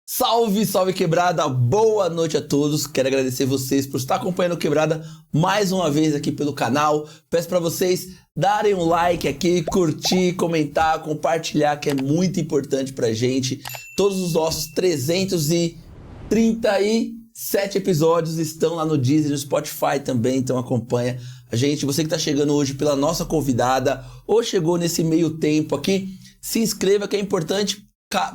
Salve, salve Quebrada, boa noite a todos, quero agradecer vocês por estar acompanhando o Quebrada mais uma vez aqui pelo canal. Peço para vocês darem um like aqui, curtir, comentar, compartilhar, que é muito importante pra gente. Todos os nossos 337 episódios estão lá no Deezer, no Spotify também, então acompanha a gente. Você que tá chegando hoje pela nossa convidada ou chegou nesse meio tempo aqui, se inscreva que é importante,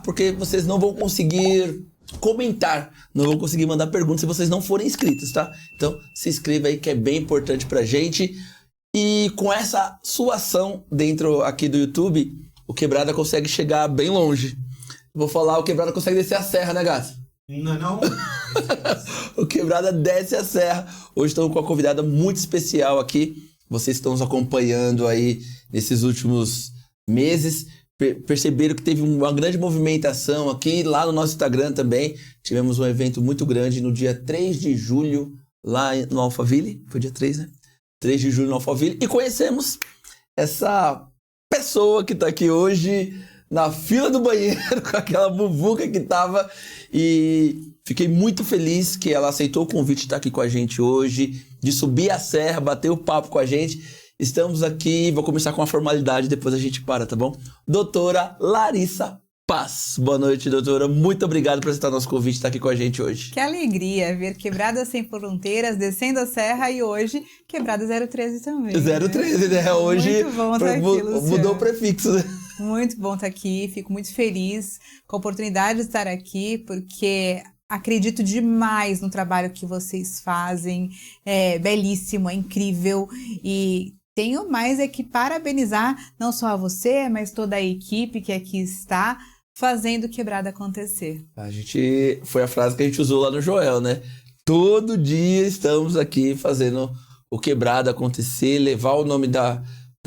porque vocês não vão conseguir comentar, não vão conseguir mandar perguntas se vocês não forem inscritos, tá? Então se inscreva aí que é bem importante pra gente. E com essa sua ação dentro aqui do YouTube, o Quebrada consegue chegar bem longe. Vou falar, o Quebrada consegue descer a serra, né, Gato? Não. O Quebrada desce a serra. Hoje estamos com uma convidada muito especial aqui. Vocês estão nos acompanhando aí nesses últimos meses. Perceberam que teve uma grande movimentação aqui, lá no nosso Instagram também. Tivemos um evento muito grande no dia 3 de julho, lá no Alphaville. Foi dia 3, né? 3 de julho no Alphaville. E conhecemos essa pessoa que tá aqui hoje na fila do banheiro, com aquela muvuca que tava. E fiquei muito feliz que ela aceitou o convite de estar aqui com a gente hoje, de subir a serra, bater o papo com a gente. Estamos aqui, vou começar com uma formalidade, depois a gente para, tá bom? Doutora Larissa Paz. Boa noite, doutora. Muito obrigado por aceitar nosso convite e estar aqui com a gente hoje. Que alegria ver Quebrada Sem Fronteiras, descendo a serra e hoje Quebrada 013 também. 013, né? Hoje muito bom estar aqui, Luciano. Mudou o prefixo, né? Muito bom estar aqui, fico muito feliz com a oportunidade de estar aqui, porque acredito demais no trabalho que vocês fazem, é belíssimo, é incrível e tenho mais é que parabenizar não só a você, mas toda a equipe que aqui está fazendo Quebrada acontecer. Foi a frase que a gente usou lá no Joel, né? Todo dia estamos aqui fazendo o Quebrada acontecer, levar o nome da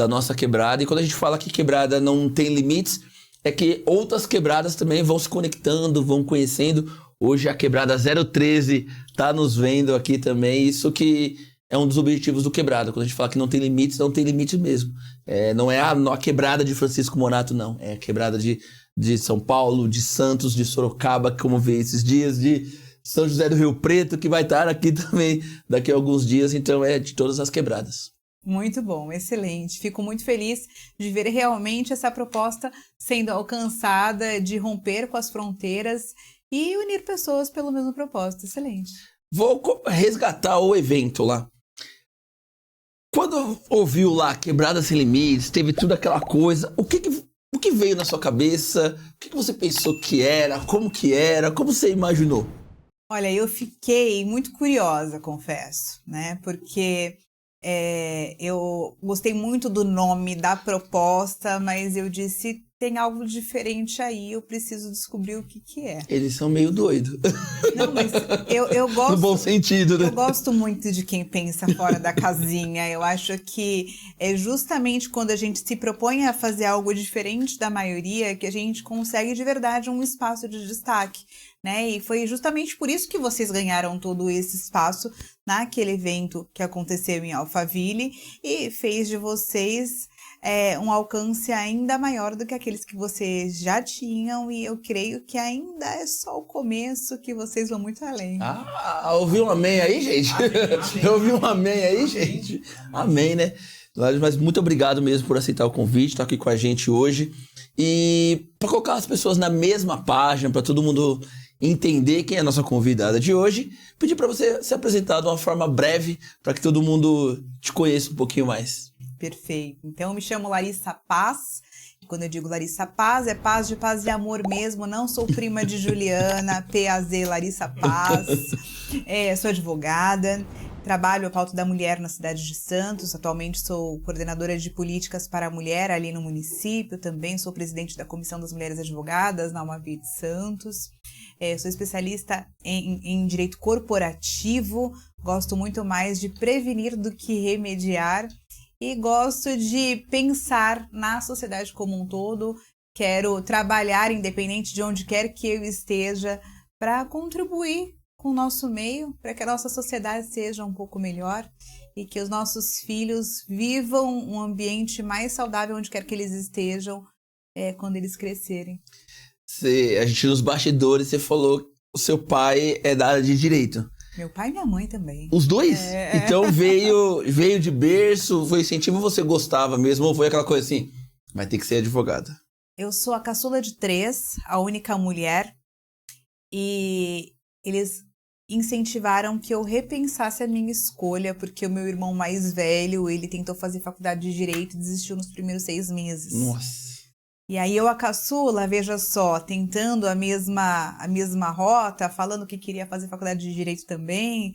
nossa quebrada. E quando a gente fala que quebrada não tem limites, é que outras quebradas também vão se conectando, vão conhecendo. Hoje a quebrada 013 tá nos vendo aqui também. Isso que é um dos objetivos do Quebrada. Quando a gente fala que não tem limites, não tem limite mesmo. Não é a quebrada de Francisco Morato, não. É a quebrada de São Paulo, de Santos, de Sorocaba, como vê esses dias, de São José do Rio Preto, que vai estar aqui também daqui a alguns dias. Então é de todas as quebradas. Muito bom, excelente. Fico muito feliz de ver realmente essa proposta sendo alcançada, de romper com as fronteiras e unir pessoas pelo mesmo propósito. Excelente. Vou resgatar o evento lá. Quando ouviu lá Quebrada Sem Limites, teve tudo aquela coisa, o que veio na sua cabeça? O que você pensou que era? Como você imaginou? Olha, eu fiquei muito curiosa, confesso, né? Porque eu gostei muito do nome, da proposta, mas eu disse, tem algo diferente aí, eu preciso descobrir o que é. Eles são meio doidos. Não, mas eu gosto... No bom sentido, né? Eu gosto muito de quem pensa fora da casinha. Eu acho que é justamente quando a gente se propõe a fazer algo diferente da maioria que a gente consegue de verdade um espaço de destaque, né? E foi justamente por isso que vocês ganharam todo esse espaço naquele evento que aconteceu em Alphaville e fez de vocês um alcance ainda maior do que aqueles que vocês já tinham, e eu creio que ainda é só o começo, que vocês vão muito além. Ouviu um amém aí, gente? Ouviu um amém aí, gente? Amém, né? Mas muito obrigado mesmo por aceitar o convite, estar aqui com a gente hoje. E para colocar as pessoas na mesma página, para todo mundo entender quem é a nossa convidada de hoje, pedir para você se apresentar de uma forma breve, para que todo mundo te conheça um pouquinho mais. Perfeito. Então, eu me chamo Larissa Paz. Quando eu digo Larissa Paz, é paz de paz e amor mesmo. Não sou prima de Juliana, PAZ Larissa Paz. Sou advogada. Trabalho a pauta da mulher na cidade de Santos. Atualmente sou coordenadora de políticas para a mulher ali no município. Também sou presidente da Comissão das Mulheres Advogadas na UMAV de Santos. Sou especialista em direito corporativo. Gosto muito mais de prevenir do que remediar. E gosto de pensar na sociedade como um todo. Quero trabalhar independente de onde quer que eu esteja para contribuir com o nosso meio, para que a nossa sociedade seja um pouco melhor e que os nossos filhos vivam um ambiente mais saudável onde quer que eles estejam quando eles crescerem. A gente nos bastidores, você falou que o seu pai é da área de direito. Meu pai e minha mãe também. Os dois? Então veio de berço, foi incentivo, você gostava mesmo, ou foi aquela coisa assim, vai ter que ser advogada? Eu sou a caçula de 3, a única mulher, e eles incentivaram que eu repensasse a minha escolha, porque o meu irmão mais velho, ele tentou fazer faculdade de Direito e desistiu nos primeiros 6 meses. Nossa. E aí eu, a caçula, veja só, tentando a mesma rota, falando que queria fazer faculdade de Direito também,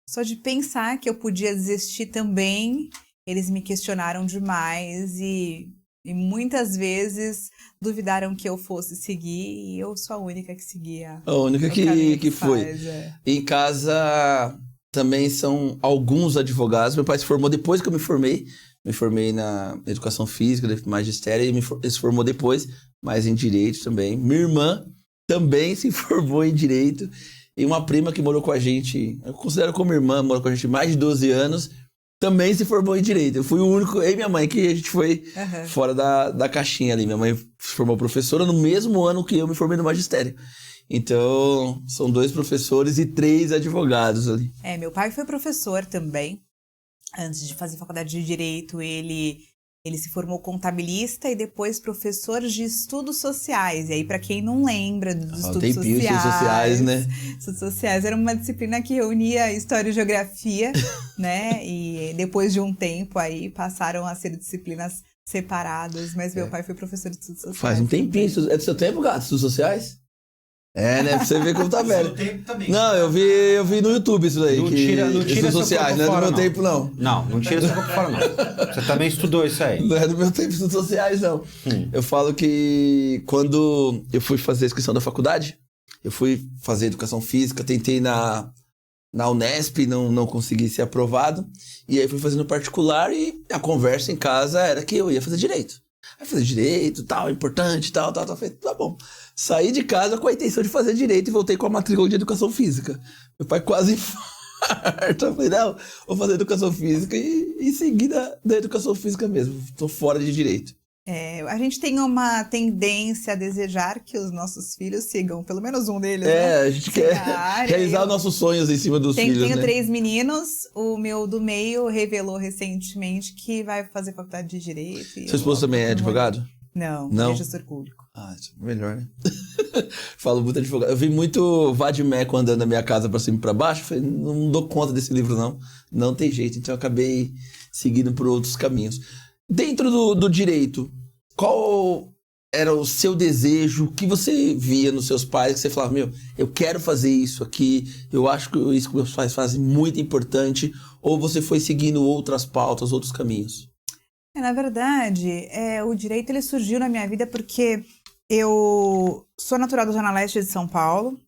só de pensar que eu podia desistir também, eles me questionaram demais e muitas vezes duvidaram que eu fosse seguir, e eu sou a única que seguia. A única que foi. Em casa também são alguns advogados. Meu pai se formou depois que eu me formei. Me formei na educação física, magistério, e ele se formou depois, mas em direito também. Minha irmã também se formou em direito. E uma prima que morou com a gente, eu considero como irmã, morou com a gente mais de 12 anos, também se formou em direito. Eu fui o único, eu e minha mãe, que a gente foi fora da caixinha ali. Minha mãe se formou professora no mesmo ano que eu me formei no magistério. Então, são 2 professores e 3 advogados ali. Meu pai foi professor também. Antes de fazer faculdade de Direito, ele se formou contabilista e depois professor de estudos sociais. E aí, para quem não lembra dos estudos sociais, né? Estudos sociais era uma disciplina que reunia história e geografia, né? E depois de um tempo aí passaram a ser disciplinas separadas. Mas meu pai foi professor de estudos sociais. Faz um tempinho. É do seu tempo, gato? Estudos sociais? Né? Pra você ver como tá velho. Não, eu vi no YouTube isso daí. Não tira sociais, não é do meu tempo, não. Não tira seu corpo fora, não. Você também estudou isso aí. Não é do meu tempo estudos sociais, não. Eu falo que quando eu fui fazer a inscrição da faculdade, eu fui fazer educação física, tentei na Unesp, não consegui ser aprovado. E aí fui fazendo particular e a conversa em casa era que eu ia fazer direito. Aí fazer direito, tal, importante, tal. Falei, tá bom. Saí de casa com a intenção de fazer direito e voltei com a matrícula de educação física. Meu pai quase infarto. Eu falei, não, vou fazer educação física e seguir da educação física mesmo. Tô fora de direito. A gente tem uma tendência a desejar que os nossos filhos sigam, pelo menos um deles, né? A gente quer realizar nossos sonhos em cima dos filhos, Tenho né? 3 meninos, o meu do meio revelou recentemente que vai fazer faculdade de Direito. Seu esposo também é advogado? Não, é gestor público. Melhor, né? Falo muito advogado. Eu vi muito Vadimeco andando na minha casa pra cima e pra baixo. Falei, não dou conta desse livro, não. Não tem jeito. Então eu acabei seguindo por outros caminhos. Dentro do direito, qual era o seu desejo? O que você via nos seus pais? Que você falava, eu quero fazer isso aqui. Eu acho que isso que meus pais fazem é muito importante. Ou você foi seguindo outras pautas, outros caminhos? Na verdade, o direito ele surgiu na minha vida porque eu sou natural da Zona Leste de São Paulo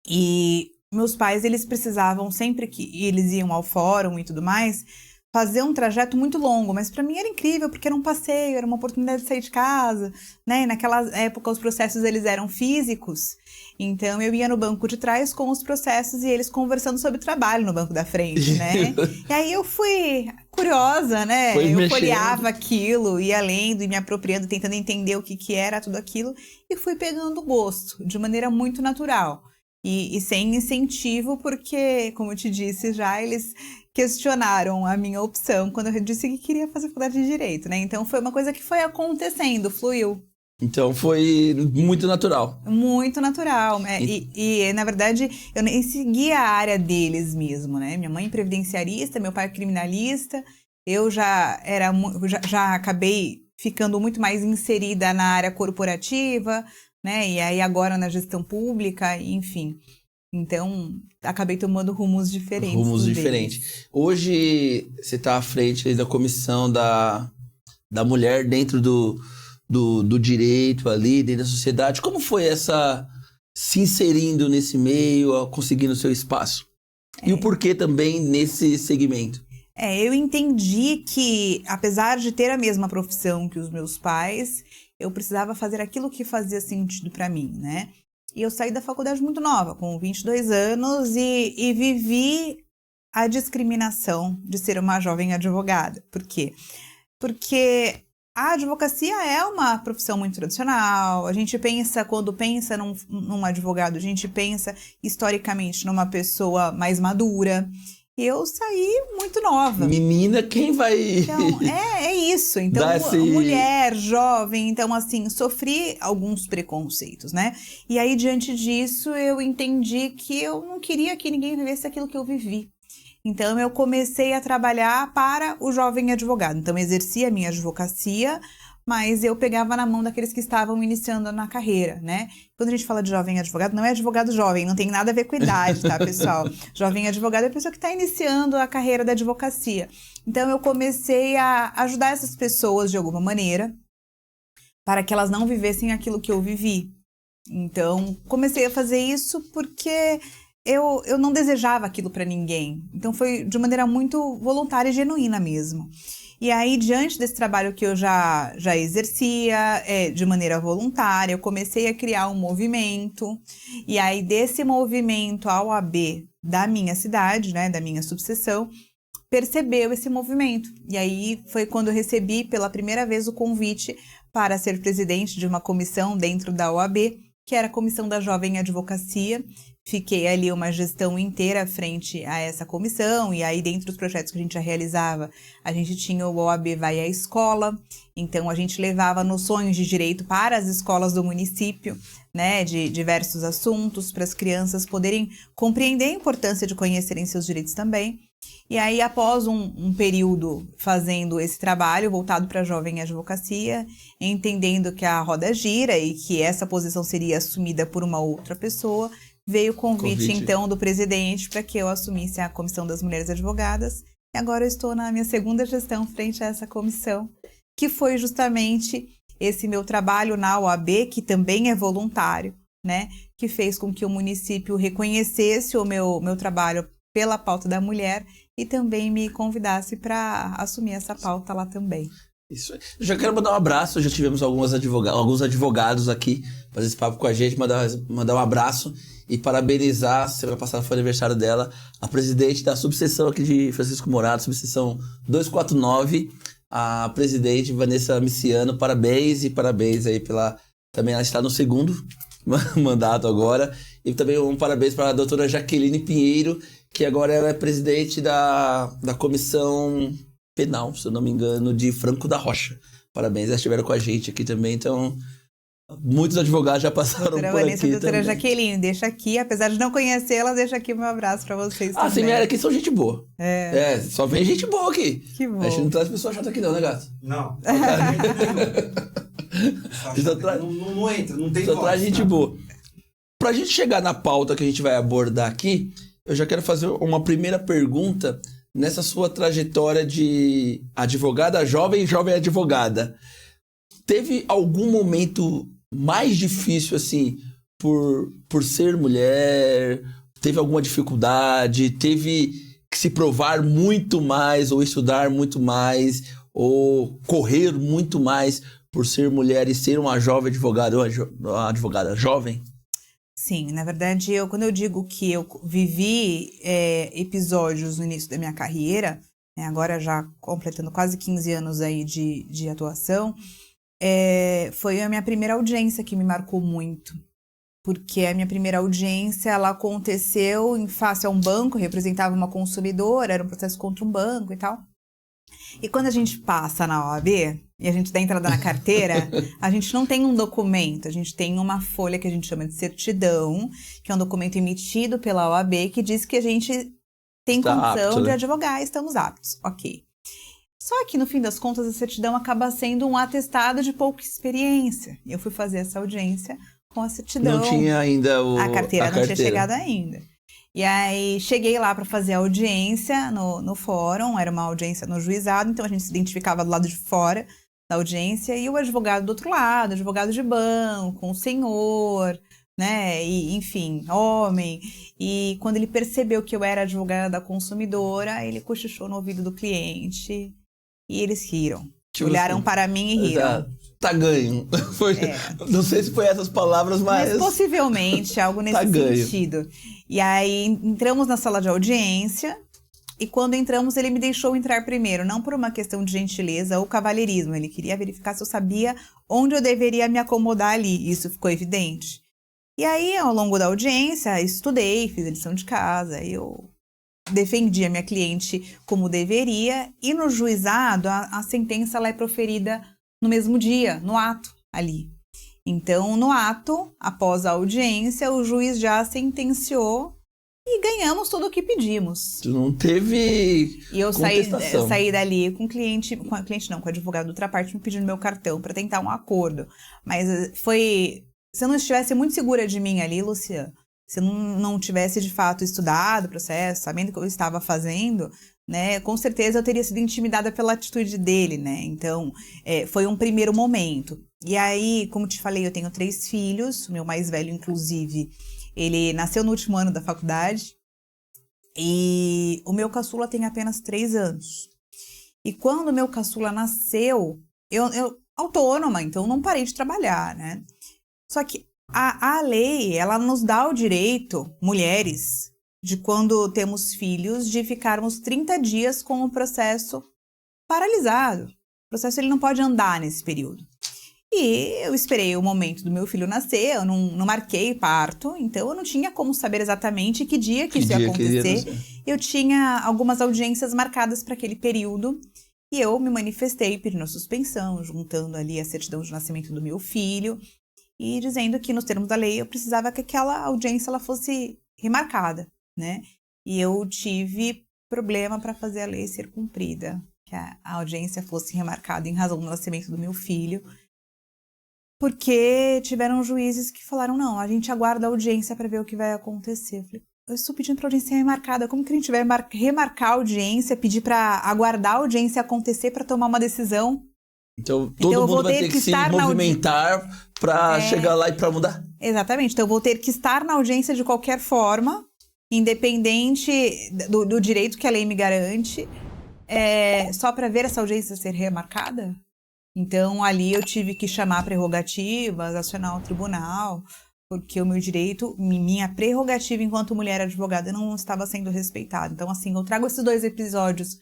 e meus pais, eles precisavam, sempre que eles iam ao fórum e tudo mais, fazer um trajeto muito longo, mas para mim era incrível, porque era um passeio, era uma oportunidade de sair de casa, né? E naquela época os processos eles eram físicos, então eu ia no banco de trás com os processos e eles conversando sobre trabalho no banco da frente, né? E aí eu fui curiosa, né? Foi Eu mexendo. folheava aquilo, ia lendo e me apropriando, tentando entender o que era tudo aquilo. E fui pegando gosto, de maneira muito natural. E sem incentivo, porque, como eu te disse já, eles questionaram a minha opção quando eu disse que queria fazer faculdade de Direito, né? Então foi uma coisa que foi acontecendo, fluiu. Então foi muito natural. Muito natural. Na verdade, eu nem seguia a área deles mesmo, né? Minha mãe previdenciarista, meu pai criminalista. Eu já acabei ficando muito mais inserida na área corporativa, né? E aí agora na gestão pública, enfim. Então, acabei tomando rumos diferentes. Rumos deles. diferentes. Hoje, você está à frente aí da comissão da mulher dentro do direito ali, dentro da sociedade. Como foi essa se inserindo nesse meio, conseguindo seu espaço? E o porquê também nesse segmento? Eu entendi que, apesar de ter a mesma profissão que os meus pais, eu precisava fazer aquilo que fazia sentido para mim, né? E eu saí da faculdade muito nova, com 22 anos, e vivi a discriminação de ser uma jovem advogada. Por quê? Porque a advocacia é uma profissão muito tradicional. A gente pensa, quando pensa num advogado, a gente pensa historicamente numa pessoa mais madura. Eu saí muito nova. Menina, quem vai... Então, é isso. Então, mulher, jovem, então, assim, sofri alguns preconceitos, né? E aí, diante disso, eu entendi que eu não queria que ninguém vivesse aquilo que eu vivi. Então, eu comecei a trabalhar para o jovem advogado. Então, eu exercia a minha advocacia, mas eu pegava na mão daqueles que estavam iniciando na carreira, né? Quando a gente fala de jovem advogado, não é advogado jovem, não tem nada a ver com idade, tá, pessoal? Jovem advogado é a pessoa que está iniciando a carreira da advocacia. Então, eu comecei a ajudar essas pessoas de alguma maneira, para que elas não vivessem aquilo que eu vivi. Então, comecei a fazer isso porque eu não desejava aquilo para ninguém. Então, foi de maneira muito voluntária e genuína mesmo. E aí, diante desse trabalho que eu já exercia de maneira voluntária, eu comecei a criar um movimento. E aí, desse movimento, a OAB da minha cidade, né, da minha subseção, percebeu esse movimento. E aí, foi quando eu recebi pela primeira vez o convite para ser presidente de uma comissão dentro da OAB, que era a Comissão da Jovem Advocacia. Fiquei ali uma gestão inteira frente a essa comissão, e aí dentro dos projetos que a gente já realizava, a gente tinha o OAB Vai à Escola, então a gente levava noções de direito para as escolas do município, né, de diversos assuntos, para as crianças poderem compreender a importância de conhecerem seus direitos também. E aí, após um período fazendo esse trabalho voltado para a jovem advocacia, entendendo que a roda gira e que essa posição seria assumida por uma outra pessoa, veio o convite, então, do presidente para que eu assumisse a Comissão das Mulheres Advogadas. E agora eu estou na minha segunda gestão frente a essa comissão, que foi justamente esse meu trabalho na OAB, que também é voluntário, né? Que fez com que o município reconhecesse o meu trabalho pela pauta da mulher e também me convidasse para assumir essa pauta lá também. Isso aí. Eu já quero mandar um abraço, já tivemos alguns advogados aqui fazer esse papo com a gente, mandar um abraço e parabenizar, semana passada foi aniversário dela, a presidente da subseção aqui de Francisco Morato, subseção 249, a presidente Vanessa Miciano, parabéns aí também ela está no segundo mandato agora, e também um parabéns para a doutora Jaqueline Pinheiro, que agora ela é presidente da comissão penal, se eu não me engano, de Franco da Rocha. Parabéns, elas estiveram com a gente aqui também, então muitos advogados já passaram doutora por Vanessa, aqui doutora também. Jaqueline, deixa aqui, apesar de não conhecê-la, deixa aqui o meu abraço para vocês também. As mulheres aqui são gente boa. Só vem gente boa aqui. Que bom. A gente não traz pessoa chata aqui não, né, gato? Não. Não entra, não tem Só voz, traz gente tá? boa. Pra gente chegar na pauta que a gente vai abordar aqui, eu já quero fazer uma primeira pergunta nessa sua trajetória de advogada jovem advogada. Teve algum momento mais difícil, assim, por ser mulher? Teve alguma dificuldade? Teve que se provar muito mais, ou estudar muito mais, ou correr muito mais por ser mulher e ser uma jovem advogada, ou uma advogada jovem? Sim, na verdade, quando eu digo que eu vivi episódios no início da minha carreira, agora já completando quase 15 anos aí de atuação, foi a minha primeira audiência que me marcou muito. Porque a minha primeira audiência, ela aconteceu em face a um banco, representava uma consumidora, era um processo contra um banco e tal. E quando a gente passa na OAB, e a gente dá entrada na carteira, a gente não tem um documento, a gente tem uma folha que a gente chama de certidão, que é um documento emitido pela OAB, que diz que a gente tem condição de advogar, estamos aptos, ok. Só que, no fim das contas, a certidão acaba sendo um atestado de pouca experiência. Eu fui fazer essa audiência com a certidão. Não tinha ainda a carteira não tinha chegado ainda. E aí, cheguei lá para fazer a audiência no fórum, era uma audiência no juizado, então a gente se identificava do lado de fora da audiência, e o advogado do outro lado, advogado de banco, um senhor, né, e, enfim, homem. E quando ele percebeu que eu era advogada da consumidora, ele cochichou no ouvido do cliente e eles riram. Tipo olharam assim, para mim e riram. Tá ganho. Não sei se foi essas palavras, mas possivelmente algo nesse sentido. E aí entramos na sala de audiência e quando entramos ele me deixou entrar primeiro, não por uma questão de gentileza ou cavalheirismo, ele queria verificar se eu sabia onde eu deveria me acomodar ali, isso ficou evidente. E aí ao longo da audiência estudei, fiz a lição de casa, eu defendi a minha cliente como deveria e no juizado a sentença ela é proferida no mesmo dia, no ato ali. Então, no ato, após a audiência, o juiz já sentenciou e ganhamos tudo o que pedimos. Não teve e eu saí dali com o advogado da outra parte me pedindo meu cartão para tentar um acordo. Mas foi... Se eu não estivesse muito segura de mim ali, Luciana, se eu não tivesse de fato estudado o processo, sabendo o que eu estava fazendo, né, com certeza eu teria sido intimidada pela atitude dele, né? Então, foi um primeiro momento. E aí, como te falei, eu tenho 3 filhos, o meu mais velho, inclusive, ele nasceu no último ano da faculdade, e o meu caçula tem apenas 3 anos. E quando o meu caçula nasceu, eu autônoma, então não parei de trabalhar, né? Só que a lei, ela nos dá o direito, mulheres, de quando temos filhos, de ficarmos 30 dias com o processo paralisado. O processo ele não pode andar nesse período. E eu esperei o momento do meu filho nascer, eu não marquei parto, então eu não tinha como saber exatamente que dia que isso ia acontecer. Eu tinha algumas audiências marcadas para aquele período e eu me manifestei pedindo a suspensão, juntando ali a certidão de nascimento do meu filho e dizendo que nos termos da lei eu precisava que aquela audiência ela fosse remarcada, né? E eu tive problema para fazer a lei ser cumprida, que a audiência fosse remarcada em razão do nascimento do meu filho, porque tiveram juízes que falaram, não, a gente aguarda a audiência para ver o que vai acontecer. Eu falei, eu estou pedindo para a audiência remarcada, como que a gente vai remarcar a audiência, pedir para aguardar a audiência acontecer para tomar uma decisão? Então todo mundo vai ter que se movimentar para chegar lá e para mudar? Exatamente, então eu vou ter que estar na audiência de qualquer forma, independente do direito que a lei me garante, só para ver essa audiência ser remarcada? Então, ali eu tive que chamar prerrogativas, acionar o tribunal, porque o meu direito, minha prerrogativa enquanto mulher advogada não estava sendo respeitada. Então, assim, eu trago esses 2 episódios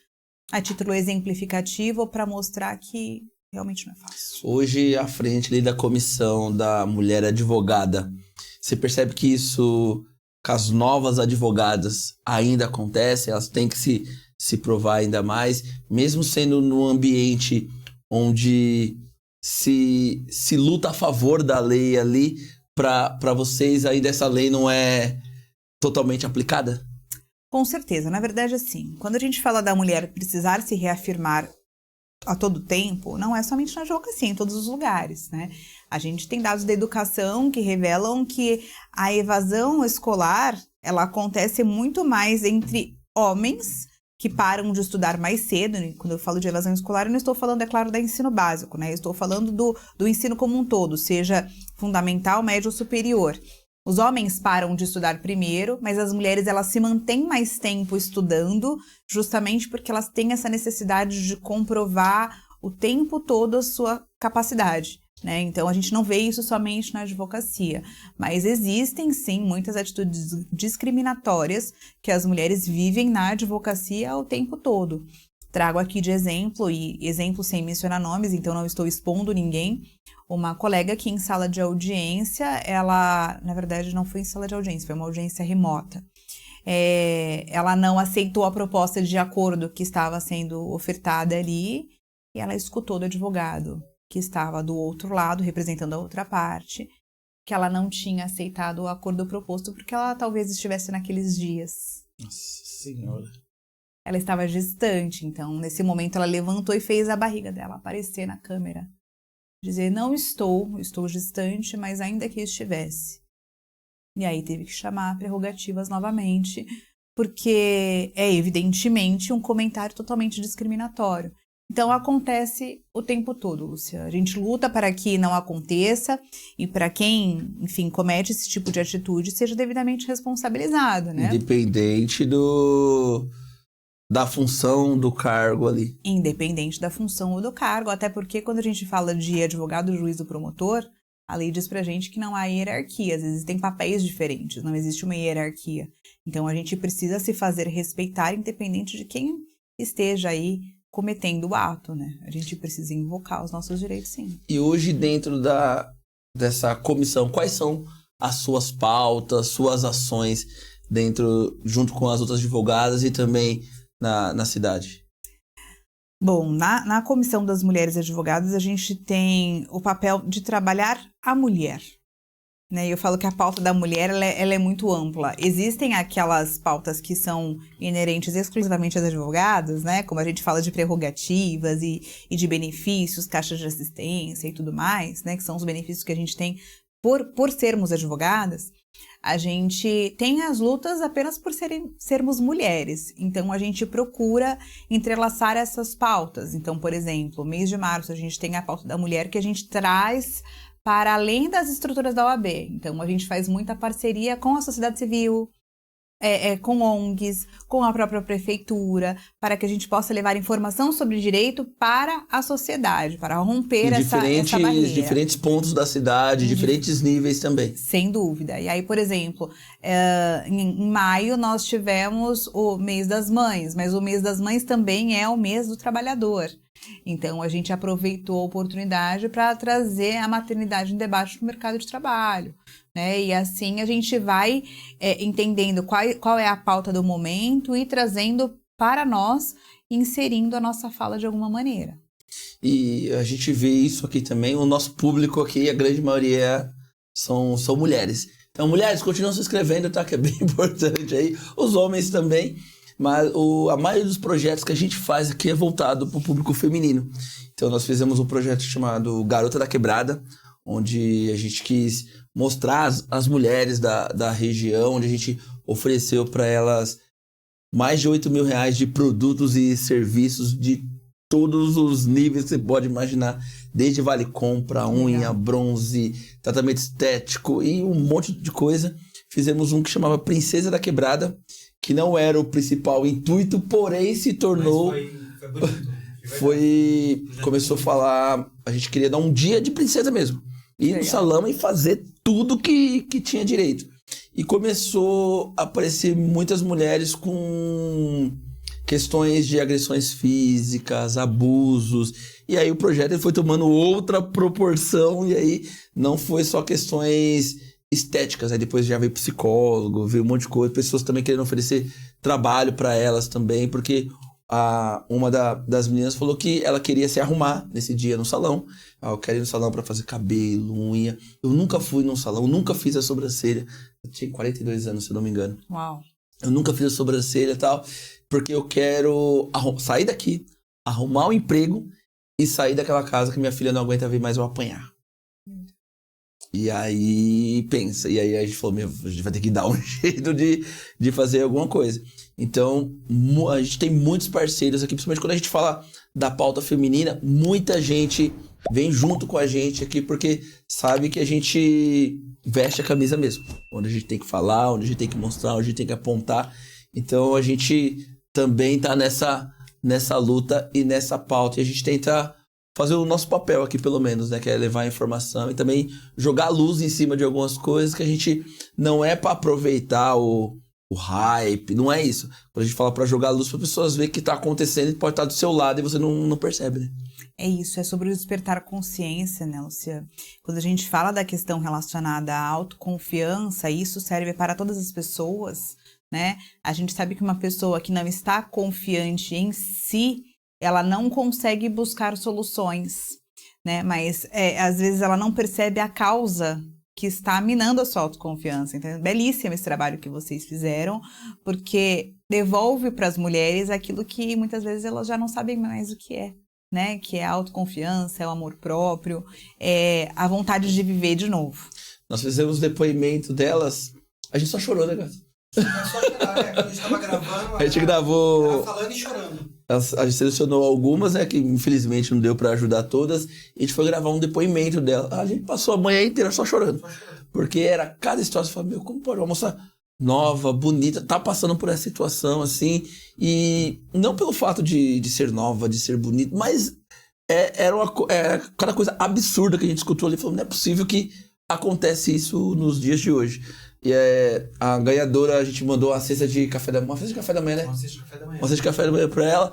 a título exemplificativo para mostrar que realmente não é fácil. Hoje, à frente ali da comissão da mulher advogada, você percebe que isso, com as novas advogadas, ainda acontece? Elas têm que se provar ainda mais, mesmo sendo num ambiente onde se luta a favor da lei ali, para vocês ainda essa lei não é totalmente aplicada? Com certeza. Na verdade, assim, quando a gente fala da mulher precisar se reafirmar a todo tempo, não é somente na advocacia, em todos os lugares, né? A gente tem dados da educação que revelam que a evasão escolar, ela acontece muito mais entre homens que param de estudar mais cedo. Quando eu falo de evasão escolar, eu não estou falando, é claro, do ensino básico, né? Eu estou falando do ensino como um todo, seja fundamental, médio ou superior. Os homens param de estudar primeiro, mas as mulheres elas se mantêm mais tempo estudando, justamente porque elas têm essa necessidade de comprovar o tempo todo a sua capacidade, né? Então, a gente não vê isso somente na advocacia, mas existem, sim, muitas atitudes discriminatórias que as mulheres vivem na advocacia o tempo todo. Trago aqui de exemplo, e exemplo sem mencionar nomes, então não estou expondo ninguém, uma colega que em sala de audiência, ela, na verdade não foi em sala de audiência, foi uma audiência remota. Ela não aceitou a proposta de acordo que estava sendo ofertada ali, e ela escutou do advogado que estava do outro lado, representando a outra parte, que ela não tinha aceitado o acordo proposto porque ela talvez estivesse naqueles dias. Nossa Senhora. Ela estava gestante, então nesse momento ela levantou e fez a barriga dela aparecer na câmera. Dizer, não estou gestante, mas ainda que estivesse. E aí teve que chamar prerrogativas novamente, porque é evidentemente um comentário totalmente discriminatório. Então acontece o tempo todo, Lúcia. A gente luta para que não aconteça e para quem, enfim, comete esse tipo de atitude seja devidamente responsabilizado, né? Independente da função do cargo ali. Independente da função ou do cargo, até porque quando a gente fala de advogado, juiz ou promotor, a lei diz pra gente que não há hierarquias, existem papéis diferentes, não existe uma hierarquia. Então a gente precisa se fazer respeitar independente de quem esteja aí cometendo o ato, né? A gente precisa invocar os nossos direitos, sim. E hoje, dentro dessa comissão, quais são as suas pautas, suas ações junto com as outras advogadas e também na cidade? Bom, na Comissão das Mulheres Advogadas, a gente tem o papel de trabalhar a mulher. Né? Eu falo que a pauta da mulher ela é muito ampla. Existem aquelas pautas que são inerentes exclusivamente às advogadas, né? Como a gente fala de prerrogativas e de benefícios, caixas de assistência e tudo mais, né? Que são os benefícios que a gente tem por sermos advogadas. A gente tem as lutas apenas por sermos mulheres, então a gente procura entrelaçar essas pautas. Então, por exemplo, mês de março a gente tem a pauta da mulher que a gente traz para além das estruturas da OAB. Então, a gente faz muita parceria com a sociedade civil, com ONGs, com a própria prefeitura, para que a gente possa levar informação sobre direito para a sociedade, para romper essa barreira. Diferentes pontos da cidade, diferentes níveis também. Sem dúvida. E aí, por exemplo, em maio nós tivemos o mês das mães, mas o mês das mães também é o mês do trabalhador. Então, a gente aproveitou a oportunidade para trazer a maternidade em debate no mercado de trabalho. Né? E assim a gente vai entendendo qual é a pauta do momento e trazendo para nós, inserindo a nossa fala de alguma maneira. E a gente vê isso aqui também, o nosso público aqui, a grande maioria são mulheres. Então, mulheres, continuam se inscrevendo, tá? Que é bem importante aí. Os homens também. Mas a maioria dos projetos que a gente faz aqui é voltado para o público feminino. Então, nós fizemos um projeto chamado Garota da Quebrada, onde a gente quis mostrar as mulheres da região, onde a gente ofereceu para elas mais de R$8 mil de produtos e serviços de todos os níveis que você pode imaginar, desde vale compra, unha, bronze, tratamento estético e um monte de coisa. Fizemos um que chamava Princesa da Quebrada, que não era o principal intuito, porém se tornou... Começou a falar, a gente queria dar um dia de princesa mesmo. Ir no salão e fazer tudo que tinha direito. E começou a aparecer muitas mulheres com questões de agressões físicas, abusos. E aí o projeto ele foi tomando outra proporção. E aí não foi só questões estéticas. Aí depois já veio psicólogo, veio um monte de coisa. Pessoas também querendo oferecer trabalho para elas também. Porque uma das meninas falou que ela queria se arrumar nesse dia no salão. Eu quero ir no salão para fazer cabelo, unha. Eu nunca fui num salão, nunca fiz a sobrancelha. Eu tinha 42 anos, se eu não me engano. Uau. Eu nunca fiz a sobrancelha e tal, porque eu quero sair daqui, arrumar um emprego e sair daquela casa que minha filha não aguenta ver mais eu apanhar. E aí, pensa. E aí a gente falou, a gente vai ter que dar um jeito de fazer alguma coisa. Então, a gente tem muitos parceiros aqui, principalmente quando a gente fala da pauta feminina, muita gente vem junto com a gente aqui, porque sabe que a gente veste a camisa mesmo. Onde a gente tem que falar, onde a gente tem que mostrar, onde a gente tem que apontar. Então, a gente também tá nessa luta e nessa pauta. E a gente tenta fazer o nosso papel aqui, pelo menos, né? Que é levar a informação e também jogar luz em cima de algumas coisas que a gente não é para aproveitar o o hype, não é isso. Quando a gente fala pra jogar luz para pessoas ver que tá acontecendo e pode estar do seu lado e você não percebe, né? É isso, é sobre o despertar consciência, né, Luciano? Quando a gente fala da questão relacionada à autoconfiança, isso serve para todas as pessoas, né? A gente sabe que uma pessoa que não está confiante em si, ela não consegue buscar soluções, né? Mas às vezes ela não percebe a causa que está minando a sua autoconfiança. Então, é belíssimo esse trabalho que vocês fizeram, porque devolve para as mulheres aquilo que muitas vezes elas já não sabem mais o que é, né? Que é a autoconfiança, é o amor próprio, é a vontade de viver de novo. Nós fizemos depoimento delas, a gente só chorou, né, Gato? Só chorar, quando a gente tava gravando, A gente gravou... ela falando e chorando. A gente selecionou algumas, né, que infelizmente não deu pra ajudar todas, e a gente foi gravar um depoimento dela. A gente passou a manhã inteira só chorando. Porque era cada história, você fala, meu, como pode uma moça nova, bonita, tá passando por essa situação, assim, e não pelo fato de ser nova, de ser bonita, mas era cada coisa absurda que a gente escutou ali, falando, não é possível que acontece isso nos dias de hoje. E a ganhadora, a gente mandou uma cesta de café da manhã. Uma cesta de café da manhã, né? Uma cesta de café da manhã. Uma cesta de café da manhã pra ela.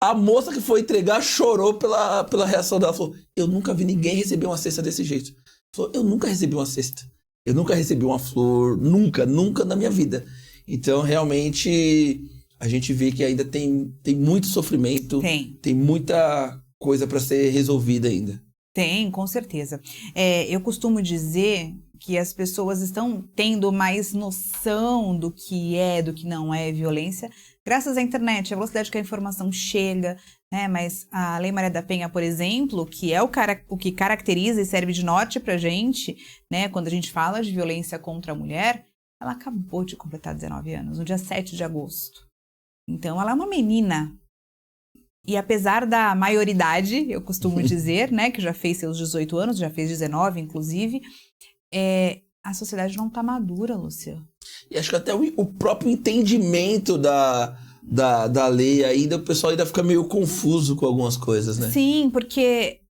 A moça que foi entregar chorou pela reação dela. Falou, eu nunca vi ninguém receber uma cesta desse jeito. Falou, eu nunca recebi uma cesta. Eu nunca recebi uma flor. Nunca na minha vida. Então, realmente, a gente vê que ainda tem muito sofrimento. Tem muita coisa pra ser resolvida ainda. Tem, com certeza. Eu costumo dizer que as pessoas estão tendo mais noção do que não é violência, graças à internet, a velocidade que a informação chega, né? Mas a Lei Maria da Penha, por exemplo, que é o que caracteriza e serve de norte pra gente, né? Quando a gente fala de violência contra a mulher, ela acabou de completar 19 anos, no dia 7 de agosto. Então, ela é uma menina. E apesar da maioridade, eu costumo dizer, né, que já fez seus 18 anos, já fez 19, inclusive, a sociedade não tá madura, Luciano. E acho que até o próprio entendimento da lei ainda, o pessoal ainda fica meio confuso com algumas coisas, né? Sim, porque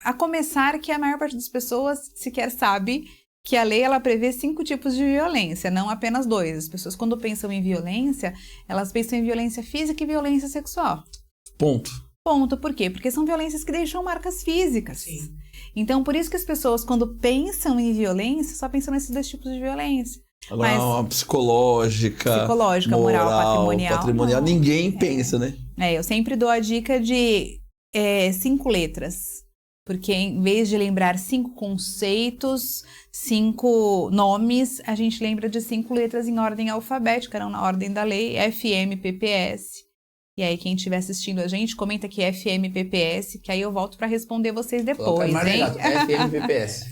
a começar que a maior parte das pessoas sequer sabe que a lei ela prevê 5 tipos de violência, não apenas 2. As pessoas, quando pensam em violência, elas pensam em violência física e violência sexual. Ponto. Por quê? Porque são violências que deixam marcas físicas. Sim. Então, por isso que as pessoas, quando pensam em violência, só pensam nesses 2 tipos de violência. Agora, uma psicológica, moral, patrimonial. Não. Ninguém pensa, né? Eu sempre dou a dica de 5 letras. Porque em vez de lembrar 5 conceitos, 5 nomes, a gente lembra de 5 letras em ordem alfabética, não na ordem da lei, FMPPS. E aí, quem estiver assistindo a gente, comenta aqui FMPPS, que aí eu volto para responder vocês depois, hein? FMPPS.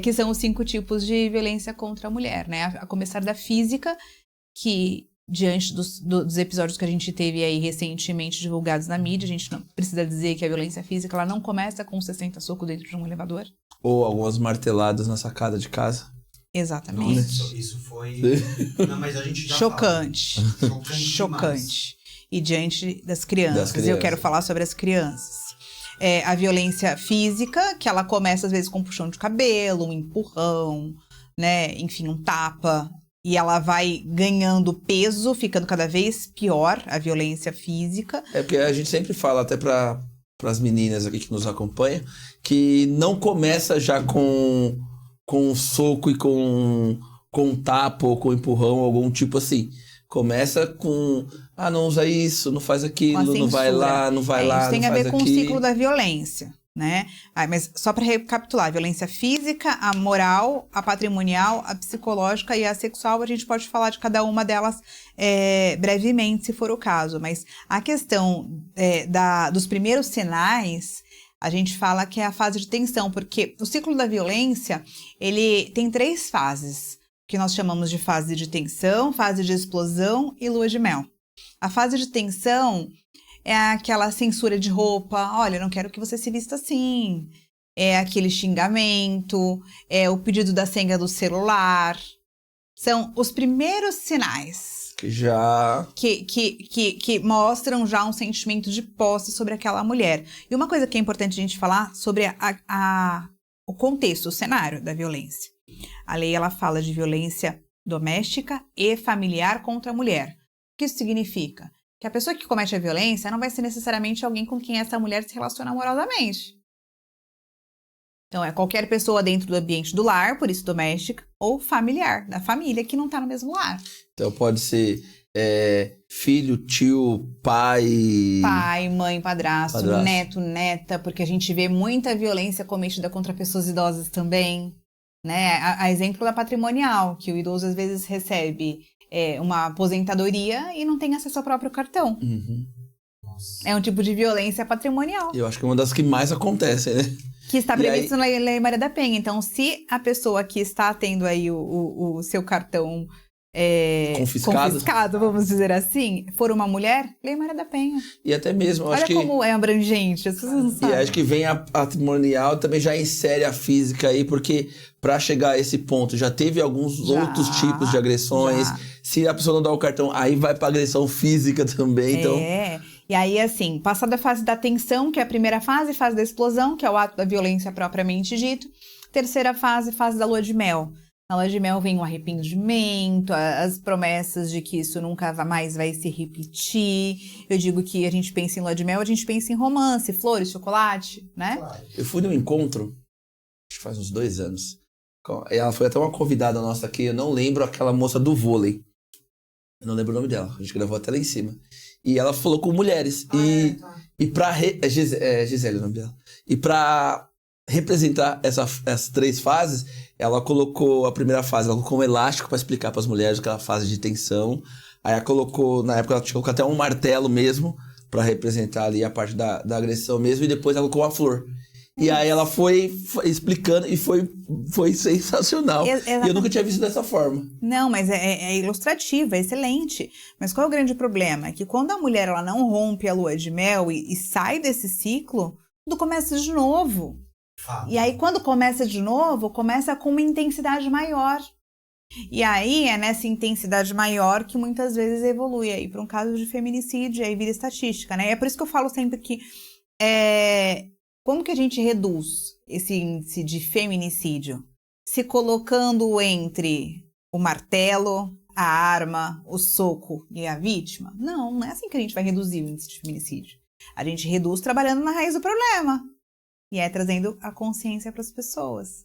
Que são os 5 tipos de violência contra a mulher, né? A começar da física, que diante dos episódios que a gente teve aí recentemente divulgados na mídia, a gente não precisa dizer que a violência física ela não começa com 60 socos dentro de um elevador. Ou algumas marteladas na sacada de casa. Exatamente. Nossa, isso foi... Não, mas a gente já Chocante. Chocante. E diante das crianças. Eu quero falar sobre as crianças. A violência física, que ela começa às vezes com um puxão de cabelo, um empurrão, né? Enfim, um tapa. E ela vai ganhando peso, ficando cada vez pior, a violência física. Porque a gente sempre fala, até para as meninas aqui que nos acompanham, que não começa já com um soco e com um tapa ou com um empurrão, algum tipo assim. Começa com, não usa isso, não faz aquilo, não vai lá, não vai lá, não faz aqui. Isso tem a ver com o ciclo da violência, né? Mas só para recapitular, a violência física, a moral, a patrimonial, a psicológica e a sexual, a gente pode falar de cada uma delas brevemente, se for o caso. Mas a questão dos primeiros sinais... A gente fala que é a fase de tensão, porque o ciclo da violência, ele tem 3 fases, que nós chamamos de fase de tensão, fase de explosão e lua de mel. A fase de tensão é aquela censura de roupa, olha, eu não quero que você se vista assim, é aquele xingamento, é o pedido da senha do celular. São os primeiros sinais. Que mostram já um sentimento de posse sobre aquela mulher. E uma coisa que é importante a gente falar sobre o contexto, o cenário da violência. A lei, ela fala de violência doméstica e familiar contra a mulher. O que isso significa? Que a pessoa que comete a violência não vai ser necessariamente alguém com quem essa mulher se relaciona amorosamente. Então, é qualquer pessoa dentro do ambiente do lar, por isso doméstica, ou familiar, da família que não está no mesmo lar. Então pode ser filho, tio, pai... Pai, mãe, padrasto, neto, neta, porque a gente vê muita violência cometida contra pessoas idosas também, né? A exemplo da patrimonial, que o idoso às vezes recebe uma aposentadoria e não tem acesso ao próprio cartão. Uhum. É um tipo de violência patrimonial. Eu acho que é uma das que mais acontecem, né? Que está previsto na Lei Maria da Penha. Então, se a pessoa que está tendo aí o seu cartão confiscado, vamos dizer assim, for uma mulher, Lei Maria da Penha. E até mesmo, eu Olha acho que... como é abrangente, as pessoas não sabem. E acho que vem a patrimonial, também já insere a física aí, porque para chegar a esse ponto, já teve alguns outros tipos de agressões. Se a pessoa não dá o cartão, aí vai para agressão física também, então... E aí, assim, passada a fase da tensão, que é a primeira fase da explosão, que é o ato da violência propriamente dito. Terceira fase da lua de mel. Na lua de mel vem o arrependimento, as promessas de que isso nunca mais vai se repetir. Eu digo que a gente pensa em lua de mel, a gente pensa em romance, flores, chocolate, né? Eu fui num encontro, acho que faz uns 2 anos. Ela foi até uma convidada nossa aqui, eu não lembro, aquela moça do vôlei. Eu não lembro o nome dela, a gente gravou até lá em cima. E ela falou com mulheres. E pra... Gisele o nome dela. E pra representar essas 3 fases, ela colocou a primeira fase, ela colocou um elástico pra explicar pras mulheres aquela fase de tensão. Aí ela colocou, na época ela tinha colocado até um martelo mesmo, pra representar ali a parte da agressão mesmo, e depois ela colocou uma flor. E aí ela foi explicando e foi sensacional. E eu nunca tinha visto dessa forma. Não, mas é ilustrativo, é excelente. Mas qual é o grande problema? É que quando a mulher ela não rompe a lua de mel e sai desse ciclo, tudo começa de novo. E aí quando começa de novo, começa com uma intensidade maior. E aí é nessa intensidade maior que muitas vezes evolui aí para um caso de feminicídio, aí vira estatística, né? E é por isso que eu falo sempre que... Como que a gente reduz esse índice de feminicídio? Se colocando entre o martelo, a arma, o soco e a vítima? Não é assim que a gente vai reduzir o índice de feminicídio. A gente reduz trabalhando na raiz do problema. E é trazendo a consciência para as pessoas.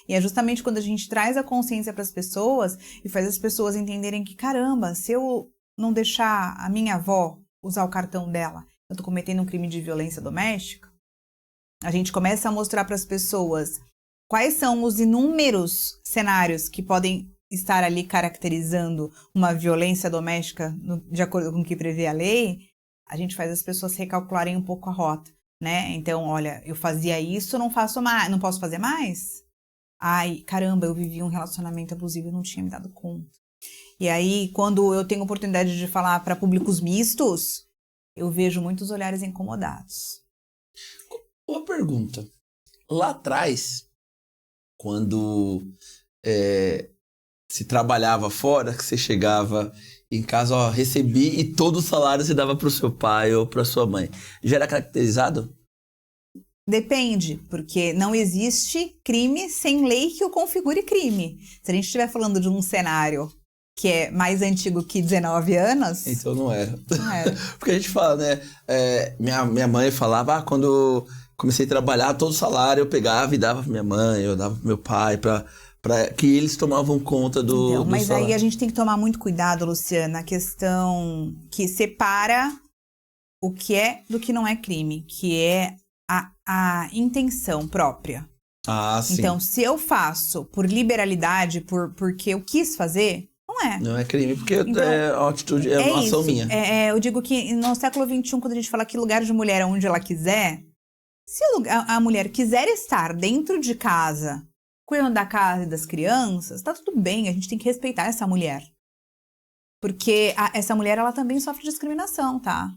E é justamente quando a gente traz a consciência para as pessoas e faz as pessoas entenderem que, caramba, se eu não deixar a minha avó usar o cartão dela, eu estou cometendo um crime de violência doméstica. A gente começa a mostrar para as pessoas quais são os inúmeros cenários que podem estar ali caracterizando uma violência doméstica de acordo com o que prevê a lei. A gente faz as pessoas recalcularem um pouco a rota, né? Então, olha, eu fazia isso, não faço mais, não posso fazer mais? Ai, caramba, eu vivi um relacionamento abusivo e não tinha me dado conta. E aí, quando eu tenho oportunidade de falar para públicos mistos, eu vejo muitos olhares incomodados. Uma pergunta. Lá atrás, quando se trabalhava fora, que você chegava em casa, ó, recebi e todo o salário você dava pro seu pai ou pra sua mãe. Já era caracterizado? Depende, porque não existe crime sem lei que o configure crime. Se a gente estiver falando de um cenário que é mais antigo que 19 anos... Então não era. Não era. Porque a gente fala, né? Minha mãe falava, quando... comecei a trabalhar, todo o salário eu pegava e dava pra minha mãe, eu dava pro meu pai, pra que eles tomavam conta do mas salário. Aí a gente tem que tomar muito cuidado, Luciana, na questão que separa o que é do que não é crime, que é a intenção própria. Ah, sim. Então, se eu faço por liberalidade, porque eu quis fazer, não é. Não é crime, porque então, é uma atitude, é uma ação minha. Eu digo que no século XXI, quando a gente fala que lugar de mulher é onde ela quiser... Se a mulher quiser estar dentro de casa, cuidando da casa e das crianças, tá tudo bem, a gente tem que respeitar essa mulher. Porque essa mulher, ela também sofre discriminação, tá?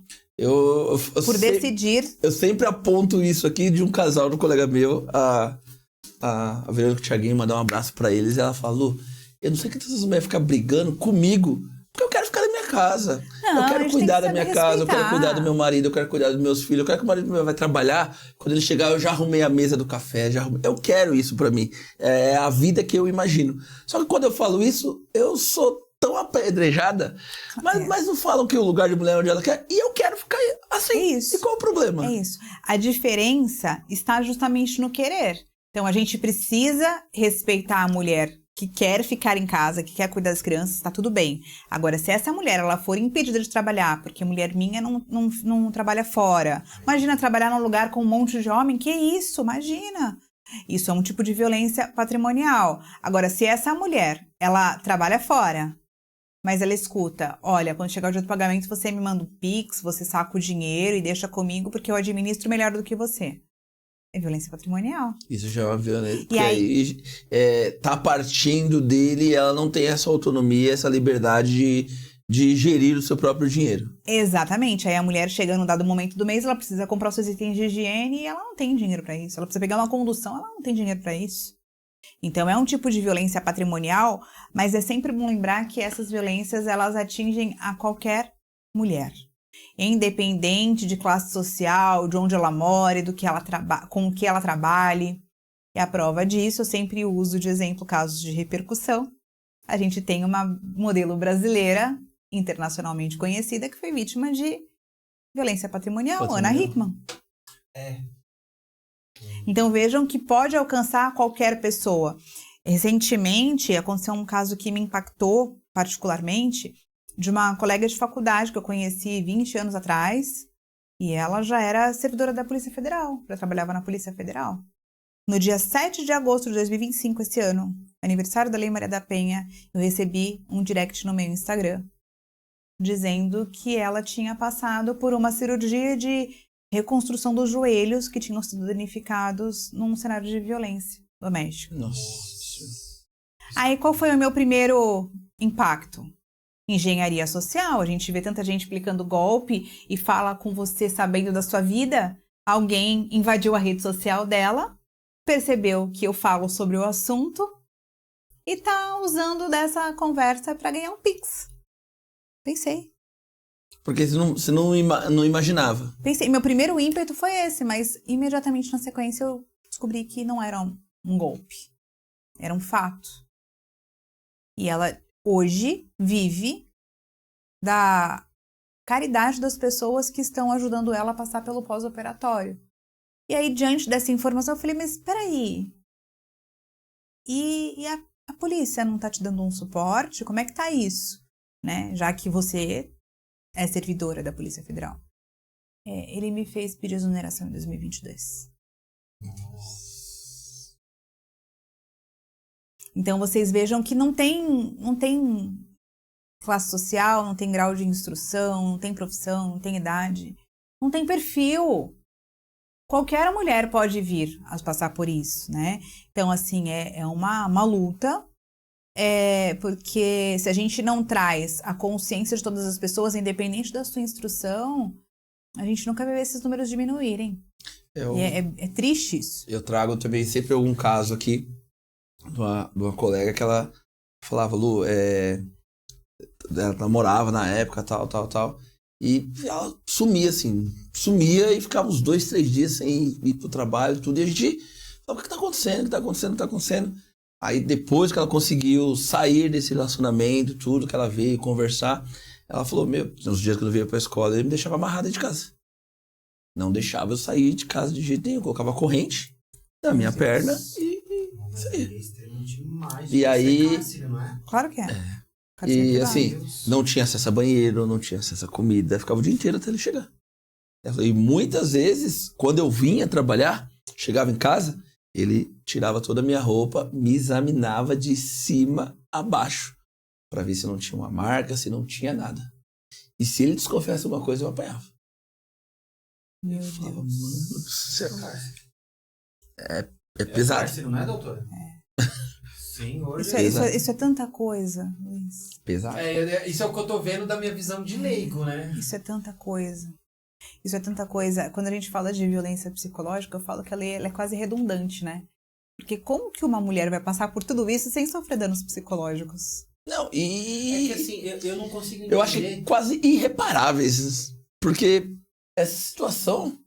Por decidir... Eu sempre aponto isso aqui de um casal, de um colega meu, a Verônica e o Thiaguinho, mandar um abraço pra eles, e ela falou, eu não sei que essas mulheres ficam brigando comigo, porque eu quero ficar na minha casa. Não, eu a quero gente cuidar tem da que minha saber casa, eu quero respeitar. cuidar do meu marido, eu quero cuidar dos meus filhos, eu quero que o marido meu vai trabalhar. Quando ele chegar, eu já arrumei a mesa do café, eu quero isso pra mim. É a vida que eu imagino. Só que quando eu falo isso, eu sou tão apedrejada, mas não falam que o lugar de mulher é onde ela quer, e eu quero ficar assim. É isso. E qual o problema? É isso. A diferença está justamente no querer. Então, a gente precisa respeitar a mulher que quer ficar em casa, que quer cuidar das crianças, tá tudo bem. Agora, se essa mulher ela for impedida de trabalhar, porque a mulher minha não trabalha fora. Imagina trabalhar num lugar com um monte de homem, que isso? Imagina! Isso é um tipo de violência patrimonial. Agora, se essa mulher, ela trabalha fora, mas ela escuta, olha, quando chegar o dia do pagamento, você me manda um Pix, você saca o dinheiro e deixa comigo, porque eu administro melhor do que você. É violência patrimonial. Isso já é uma violência. E Porque aí tá partindo dele e ela não tem essa autonomia, essa liberdade de gerir o seu próprio dinheiro. Exatamente. Aí a mulher chega num dado momento do mês, ela precisa comprar os seus itens de higiene e ela não tem dinheiro para isso. Ela precisa pegar uma condução, ela não tem dinheiro para isso. Então é um tipo de violência patrimonial, mas é sempre bom lembrar que essas violências elas atingem a qualquer mulher. Independente de classe social, de onde ela mora, do que ela com o que ela trabalhe. E a prova disso, eu sempre uso de exemplo casos de repercussão. A gente tem uma modelo brasileira, internacionalmente conhecida, que foi vítima de violência patrimonial, Ana Hickman. Então vejam que pode alcançar qualquer pessoa. Recentemente, aconteceu um caso que me impactou particularmente, de uma colega de faculdade que eu conheci 20 anos atrás, e ela já era servidora da Polícia Federal, já trabalhava na Polícia Federal. No dia 7 de agosto de 2025, esse ano, aniversário da Lei Maria da Penha, eu recebi um direct no meu Instagram, dizendo que ela tinha passado por uma cirurgia de reconstrução dos joelhos que tinham sido danificados num cenário de violência doméstica. Nossa. Aí, qual foi o meu primeiro impacto? Engenharia social, a gente vê tanta gente aplicando golpe e fala com você sabendo da sua vida. Alguém invadiu a rede social dela, percebeu que eu falo sobre o assunto e tá usando dessa conversa para ganhar um Pix. Pensei. Porque você não imaginava. Pensei. Meu primeiro ímpeto foi esse, mas imediatamente na sequência eu descobri que não era um golpe. Era um fato. E ela hoje vive da caridade das pessoas que estão ajudando ela a passar pelo pós-operatório. E aí, diante dessa informação, eu falei, mas espera aí. E a polícia não tá te dando um suporte? Como é que tá isso? Né? Já que você é servidora da Polícia Federal. Ele me fez pedir exoneração em 2022. Então, vocês vejam que não tem classe social, não tem grau de instrução, não tem profissão, não tem idade, não tem perfil. Qualquer mulher pode vir a passar por isso, né? Então, assim, é uma luta, porque se a gente não traz a consciência de todas as pessoas, independente da sua instrução, a gente nunca vai ver esses números diminuírem. É triste isso. Eu trago também sempre algum caso aqui de uma colega que ela falava, Lu, ela namorava na época, tal, e ela sumia e ficava uns 2, 3 dias sem ir pro trabalho, tudo, e a gente falava, o que tá acontecendo? Aí depois que ela conseguiu sair desse relacionamento, tudo, que ela veio conversar, ela falou, nos dias que eu não ia pra escola, ele me deixava amarrado de casa. Não deixava eu sair de casa de jeito nenhum, colocava corrente na minha perna e saía. E aí... Claro que é. E assim, não tinha acesso a banheiro, não tinha acesso a comida, ficava o dia inteiro até ele chegar. E muitas vezes, quando eu vinha trabalhar, chegava em casa, ele tirava toda a minha roupa, me examinava de cima a baixo, pra ver se não tinha uma marca, se não tinha nada. E se ele desconfiasse alguma coisa, eu apanhava. Meu Eu falava, Deus. mano do céu. É pesado. Cárcere, não é, doutora? Sim, hoje Isso é tanta coisa, Luiz. Pesado. Isso é o que eu tô vendo da minha visão de leigo, né? Isso é tanta coisa. Quando a gente fala de violência psicológica, eu falo que ela é quase redundante, né? Porque como que uma mulher vai passar por tudo isso sem sofrer danos psicológicos? Não, É que assim, eu não consigo entender. Eu acho quase irreparáveis. Porque essa situação...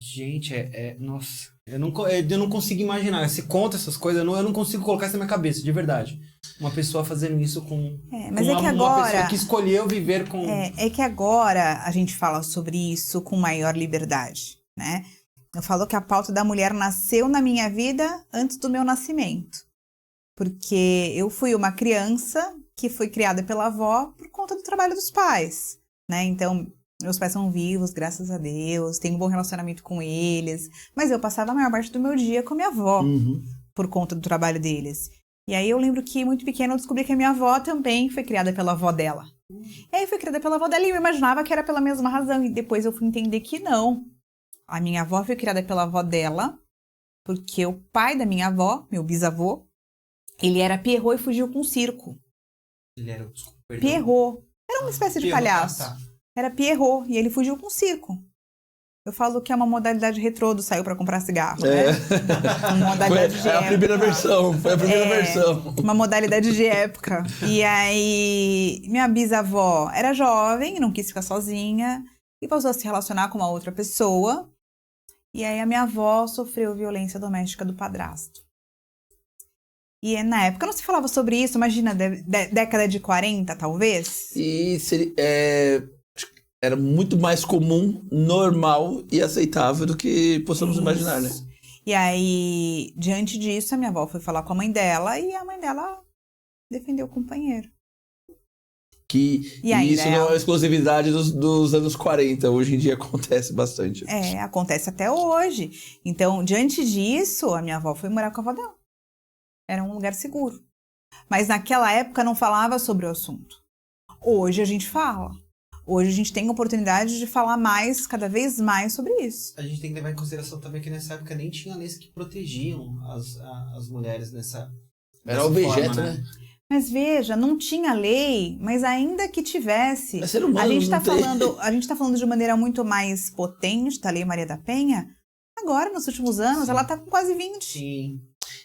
Gente, nossa, eu não consigo imaginar. Você conta essas coisas, eu não consigo colocar isso na minha cabeça, de verdade. Uma pessoa fazendo isso com, mas com é que uma agora, pessoa que escolheu viver com... É que agora a gente fala sobre isso com maior liberdade, né? Eu falo que a pauta da mulher nasceu na minha vida antes do meu nascimento. Porque eu fui uma criança que foi criada pela avó por conta do trabalho dos pais, né? Então... Meus pais são vivos, graças a Deus, tenho um bom relacionamento com eles. Mas eu passava a maior parte do meu dia com a minha avó, por conta do trabalho deles. E aí eu lembro que, muito pequena, eu descobri que a minha avó também foi criada pela avó dela. E aí foi criada pela avó dela e eu imaginava que era pela mesma razão. E depois eu fui entender que não. A minha avó foi criada pela avó dela, porque o pai da minha avó, meu bisavô, ele era Pierrot e fugiu com um circo. Ele era, desculpa, perdão. Pierrot. Era uma espécie de Pierrot, palhaço. tá. Era Pierrot, e ele fugiu com circo. Eu falo que é uma modalidade retrô do Saiu pra Comprar Cigarro, né? Uma modalidade de a primeira versão, foi a primeira versão. Uma modalidade de época. E aí, minha bisavó era jovem, não quis ficar sozinha, e passou a se relacionar com uma outra pessoa. E aí a minha avó sofreu violência doméstica do padrasto. E na época não se falava sobre isso, imagina, década de 40, talvez. E era muito mais comum, normal e aceitável do que possamos imaginar, né? E aí, diante disso, a minha avó foi falar com a mãe dela e a mãe dela defendeu o companheiro. E isso não é exclusividade dos anos 40, hoje em dia acontece bastante. Acontece até hoje. Então, diante disso, a minha avó foi morar com a avó dela. Era um lugar seguro. Mas naquela época não falava sobre o assunto. Hoje a gente fala. Hoje a gente tem a oportunidade de falar mais, cada vez mais sobre isso. A gente tem que levar em consideração também que nessa época nem tinha leis que protegiam as mulheres nessa Era objeto, forma, né? Mas veja, não tinha lei, mas ainda que tivesse, ser humano, a gente tá falando de maneira muito mais potente da Lei Maria da Penha. Agora, nos últimos anos, ela tá com quase 20. Sim.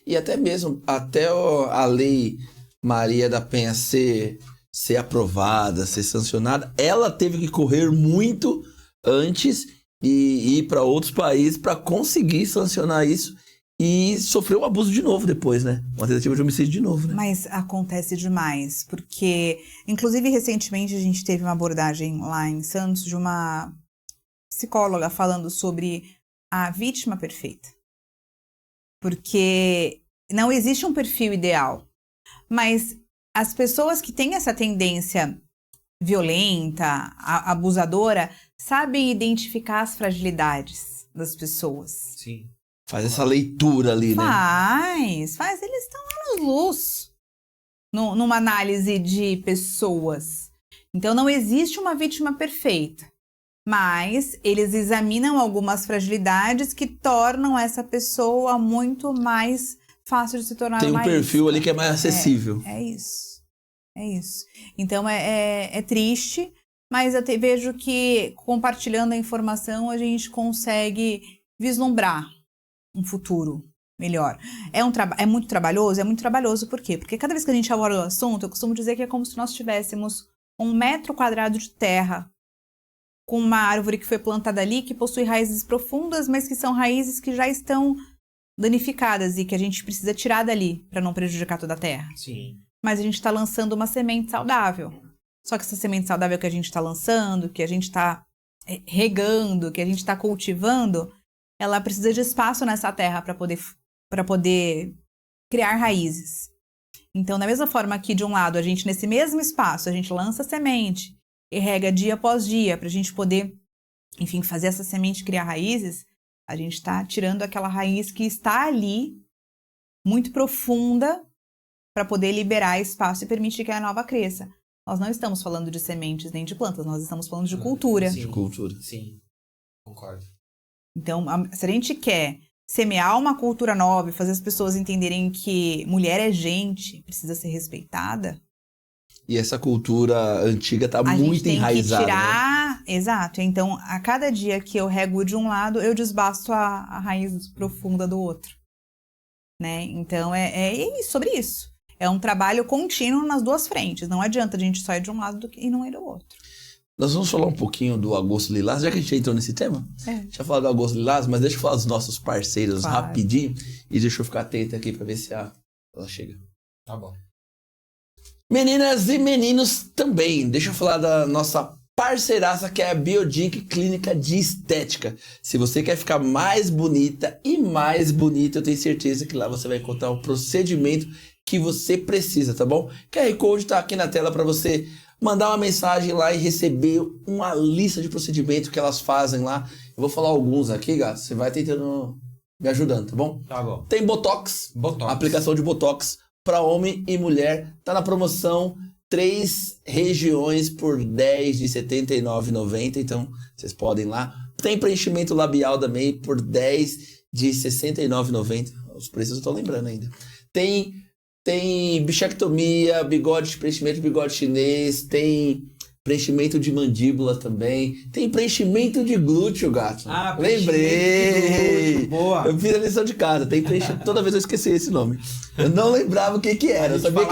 E até mesmo, a Lei Maria da Penha ser aprovada, ser sancionada, ela teve que correr muito antes e ir para outros países para conseguir sancionar isso e sofreu um abuso de novo depois, né? Uma tentativa de homicídio de novo, né? Mas acontece demais, porque, inclusive, recentemente a gente teve uma abordagem lá em Santos de uma psicóloga falando sobre a vítima perfeita. Porque não existe um perfil ideal, mas as pessoas que têm essa tendência violenta, abusadora, sabem identificar as fragilidades das pessoas. Sim. Faz essa leitura ali, né? Faz. Eles estão anos-luz numa análise de pessoas. Então, não existe uma vítima perfeita. Mas eles examinam algumas fragilidades que tornam essa pessoa muito mais fácil de se tornar Tem um mais... perfil ali que é mais acessível. É isso. Então, é triste, mas eu vejo que, compartilhando a informação, a gente consegue vislumbrar um futuro melhor. É muito trabalhoso, por quê? Porque cada vez que a gente aborda o assunto, eu costumo dizer que é como se nós tivéssemos 1 metro quadrado de terra com uma árvore que foi plantada ali, que possui raízes profundas, mas que são raízes que já estão danificadas e que a gente precisa tirar dali para não prejudicar toda a terra. Sim. Mas a gente está lançando uma semente saudável. Só que essa semente saudável que a gente está lançando, que a gente está regando, que a gente está cultivando, ela precisa de espaço nessa terra para poder criar raízes. Então, da mesma forma que, de um lado, a gente, nesse mesmo espaço, a gente lança a semente e rega dia após dia para a gente poder, enfim, fazer essa semente criar raízes, a gente está tirando aquela raiz que está ali, muito profunda, para poder liberar espaço e permitir que a nova cresça. Nós não estamos falando de sementes nem de plantas, nós estamos falando de cultura. Sim, De cultura. Sim, concordo. Então, se a gente quer semear uma cultura nova e fazer as pessoas entenderem que mulher é gente, precisa ser respeitada... E essa cultura antiga tá muito enraizada. Que tirar... Né? Exato. Então, a cada dia que eu rego de um lado, eu desbasto a raiz profunda do outro. Né? Então, é sobre isso. é um trabalho contínuo nas duas frentes. Não adianta a gente só ir de um lado e não ir do outro. Nós vamos falar um pouquinho do Agosto Lilás, já que a gente entrou nesse tema. Já falou do Agosto Lilás, mas deixa eu falar dos nossos parceiros rapidinho. E deixa eu ficar atento aqui pra ver se ela chega. Tá bom. Meninas e meninos também. Deixa eu falar da nossa parceiraça, que é a Biodink Clínica de Estética. Se você quer ficar mais bonita e mais bonita, eu tenho certeza que lá você vai encontrar o procedimento que você precisa, tá bom? QR Code tá aqui na tela para você mandar uma mensagem lá e receber uma lista de procedimentos que elas fazem lá. Eu vou falar alguns aqui, gato. Você vai tentando me ajudando, tá bom? Tá bom. Tem Botox. Aplicação de Botox para homem e mulher. Tá na promoção 3 regiões por 10 de R$ 79,90. Então, vocês podem ir lá. Tem preenchimento labial também por 10 de R$ 69,90. Os preços eu tô lembrando ainda. Tem bichectomia, preenchimento de bigode chinês, tem preenchimento de mandíbula também, tem preenchimento de glúteo, gato. Lembrei! Boa! Eu fiz a lição de casa, tem preenchimento, toda vez eu esqueci esse nome. Eu não lembrava o que era, eu sabia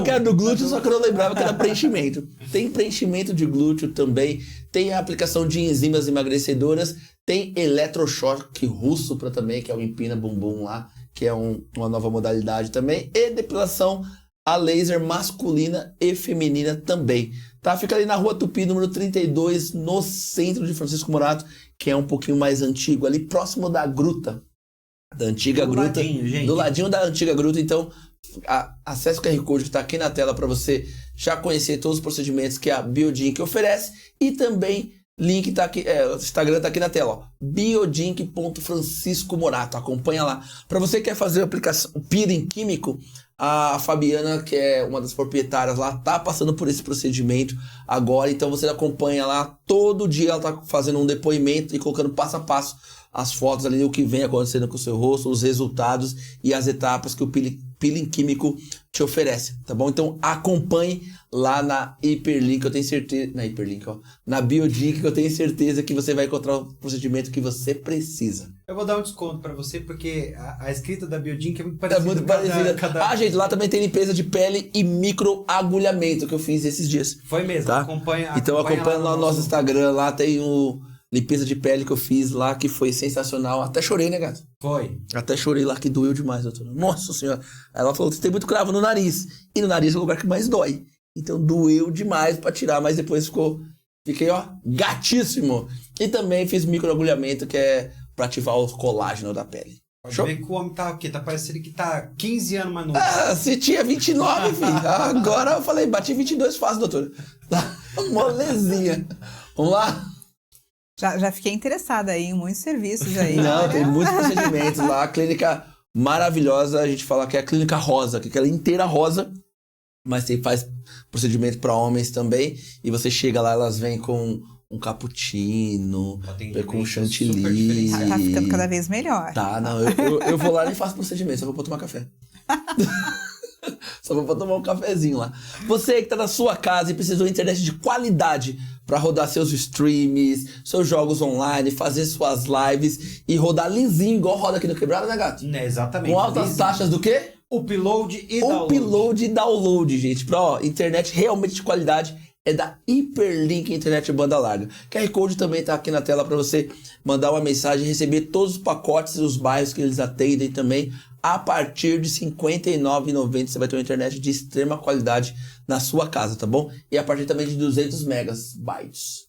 que era do glúteo, só que eu não lembrava que era preenchimento. Tem preenchimento de glúteo também, tem a aplicação de enzimas emagrecedoras, tem eletrochoque russo para também, que é o empina bumbum lá, que é uma nova modalidade também, e depilação a laser masculina e feminina também, tá? Fica ali na Rua Tupi, número 32, no centro de Francisco Morato, que é um pouquinho mais antigo, ali próximo da gruta, da antiga gruta, do ladinho da antiga gruta. Então, acesse o QR Code que tá aqui na tela para você já conhecer todos os procedimentos que a Biodink oferece, e também link tá aqui, o Instagram tá aqui na tela, ó, biodink.francisco Morato, acompanha lá. Para você que quer fazer a aplicação peeling químico, a Fabiana, que é uma das proprietárias lá, tá passando por esse procedimento agora, então você acompanha lá, todo dia ela tá fazendo um depoimento e colocando passo a passo as fotos ali, o que vem acontecendo com o seu rosto, os resultados e as etapas que o peeling químico te oferece, tá bom? Então acompanhe lá na Hiperlink, eu tenho certeza, na Biodink, que eu tenho certeza que você vai encontrar o procedimento que você precisa. Eu vou dar um desconto pra você, porque a escrita da Biodink é muito parecida. É muito parecida. Gente, lá também tem limpeza de pele e microagulhamento, que eu fiz esses dias. Foi mesmo, tá? Então acompanha lá no nosso Instagram, lá tem o limpeza de pele que eu fiz lá, que foi sensacional. Até chorei, né, gato? Foi. Até chorei lá, que doeu demais, doutora. Nossa senhora. Aí ela falou que você tem muito cravo no nariz. E no nariz é o lugar que mais dói. Então doeu demais pra tirar, mas depois fiquei, ó, gatíssimo. E também fiz microagulhamento, que é pra ativar o colágeno da pele. Pode ver que o homem tá o quê? Tá parecendo que tá 15 anos mais novo. Se tinha 29, filho. Agora eu falei, bati 22 fácil, doutora. Tá molezinha. Vamos lá? Já fiquei interessada aí em muitos serviços aí. Não, tem muitos procedimentos lá. Clínica maravilhosa. A gente fala que é a clínica rosa, que ela é inteira rosa. Mas você faz procedimento para homens também. E você chega lá, elas vêm com um cappuccino, vem com um chantilly. Tá ficando cada vez melhor. Tá, não. Eu vou lá e nem faço procedimento, só vou pra tomar café. Só vou pra tomar um cafezinho lá. Você que tá na sua casa e precisa de uma internet de qualidade para rodar seus streams, seus jogos online, fazer suas lives e rodar lisinho, igual roda aqui no Quebrada, né, gato? Exatamente. Com altas taxas do quê? Upload e download. Upload e download, gente. Pra, internet realmente de qualidade é da Hiperlink Internet Banda Larga. QR Code também tá aqui na tela para você mandar uma mensagem e receber todos os pacotes e os bairros que eles atendem também. A partir de R$ 59,90 você vai ter uma internet de extrema qualidade na sua casa, tá bom? E a partir também de 200 megabytes.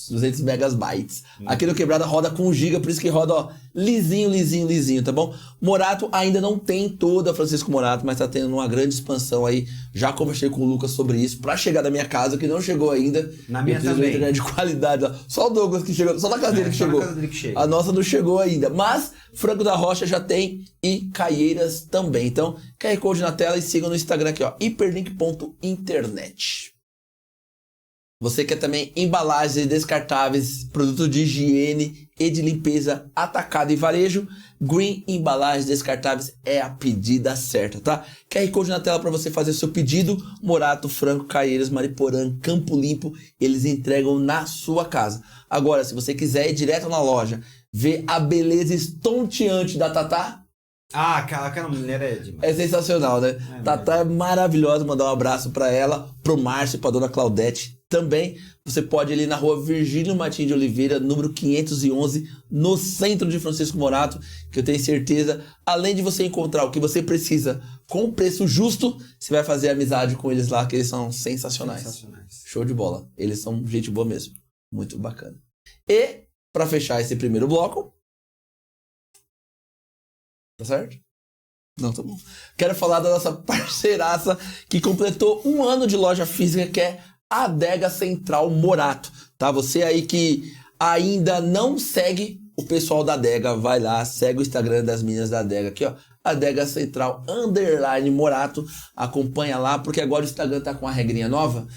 200 megabytes. Aqui no Quebrada roda com 1 GB, por isso que roda, ó, lisinho, tá bom? Morato ainda não tem toda a Francisco Morato, mas tá tendo uma grande expansão aí. Já conversei com o Lucas sobre isso, pra chegar da minha casa, que não chegou ainda. Na minha também. Uma internet de qualidade, ó. Só o Douglas que chegou, só na casa dele que chegou. A nossa não chegou ainda, mas Franco da Rocha já tem e Caieiras também. Então, QR Code na tela e sigam no Instagram aqui, ó, hiperlink.internet. Você quer também embalagens descartáveis, produto de higiene e de limpeza atacado e varejo? Green Embalagens Descartáveis é a pedida certa, tá? QR Code na tela para você fazer seu pedido. Morato, Franco, Caieiras, Mariporã, Campo Limpo, eles entregam na sua casa. Agora, se você quiser ir direto na loja, ver a beleza estonteante da Tatá, Ah, aquela mulher é demais. É sensacional, né? É Tatá é maravilhosa, mandar um abraço pra ela, pro Márcio, pra dona Claudete também. Você pode ir ali na rua Virgílio Martins de Oliveira, número 511, no centro de Francisco Morato, que eu tenho certeza, além de você encontrar o que você precisa com preço justo, você vai fazer amizade com eles lá, que eles são sensacionais. Show de bola. Eles são gente boa mesmo. Muito bacana. E, pra fechar esse primeiro bloco... Tá certo? Não, tá bom. Quero falar da nossa parceiraça que completou 1 ano de loja física, que é a Adega Central Morato, tá? Você aí que ainda não segue o pessoal da Adega, vai lá, segue o Instagram das meninas da Adega aqui, ó. Adega Central _Morato, acompanha lá, porque agora o Instagram tá com uma regrinha nova.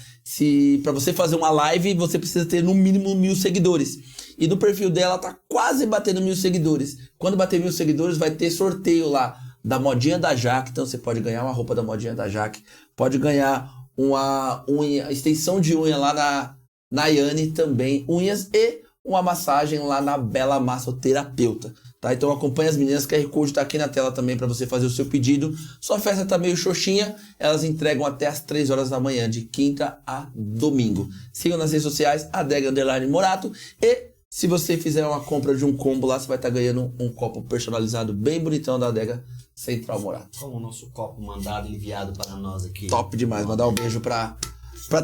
Pra você fazer uma live, você precisa ter no mínimo 1000 seguidores. E no perfil dela tá quase batendo 1000 seguidores. Quando bater 1000 seguidores, vai ter sorteio lá da modinha da Jaque. Então você pode ganhar uma roupa da modinha da Jaque. Pode ganhar uma extensão de unha lá na Nayane também. Unhas e uma massagem lá na Bela Massoterapeuta. Tá? Então acompanha as meninas, QR Code tá aqui na tela também para você fazer o seu pedido. Sua festa tá meio xoxinha, elas entregam até as 3 horas da manhã, de quinta a domingo. Sigam nas redes sociais, Adega _Morato. E se você fizer uma compra de um combo lá, você vai estar ganhando um copo personalizado bem bonitão da Adega Central Morato. Como o nosso copo mandado e enviado para nós aqui. Top demais. Mandar um beijo pra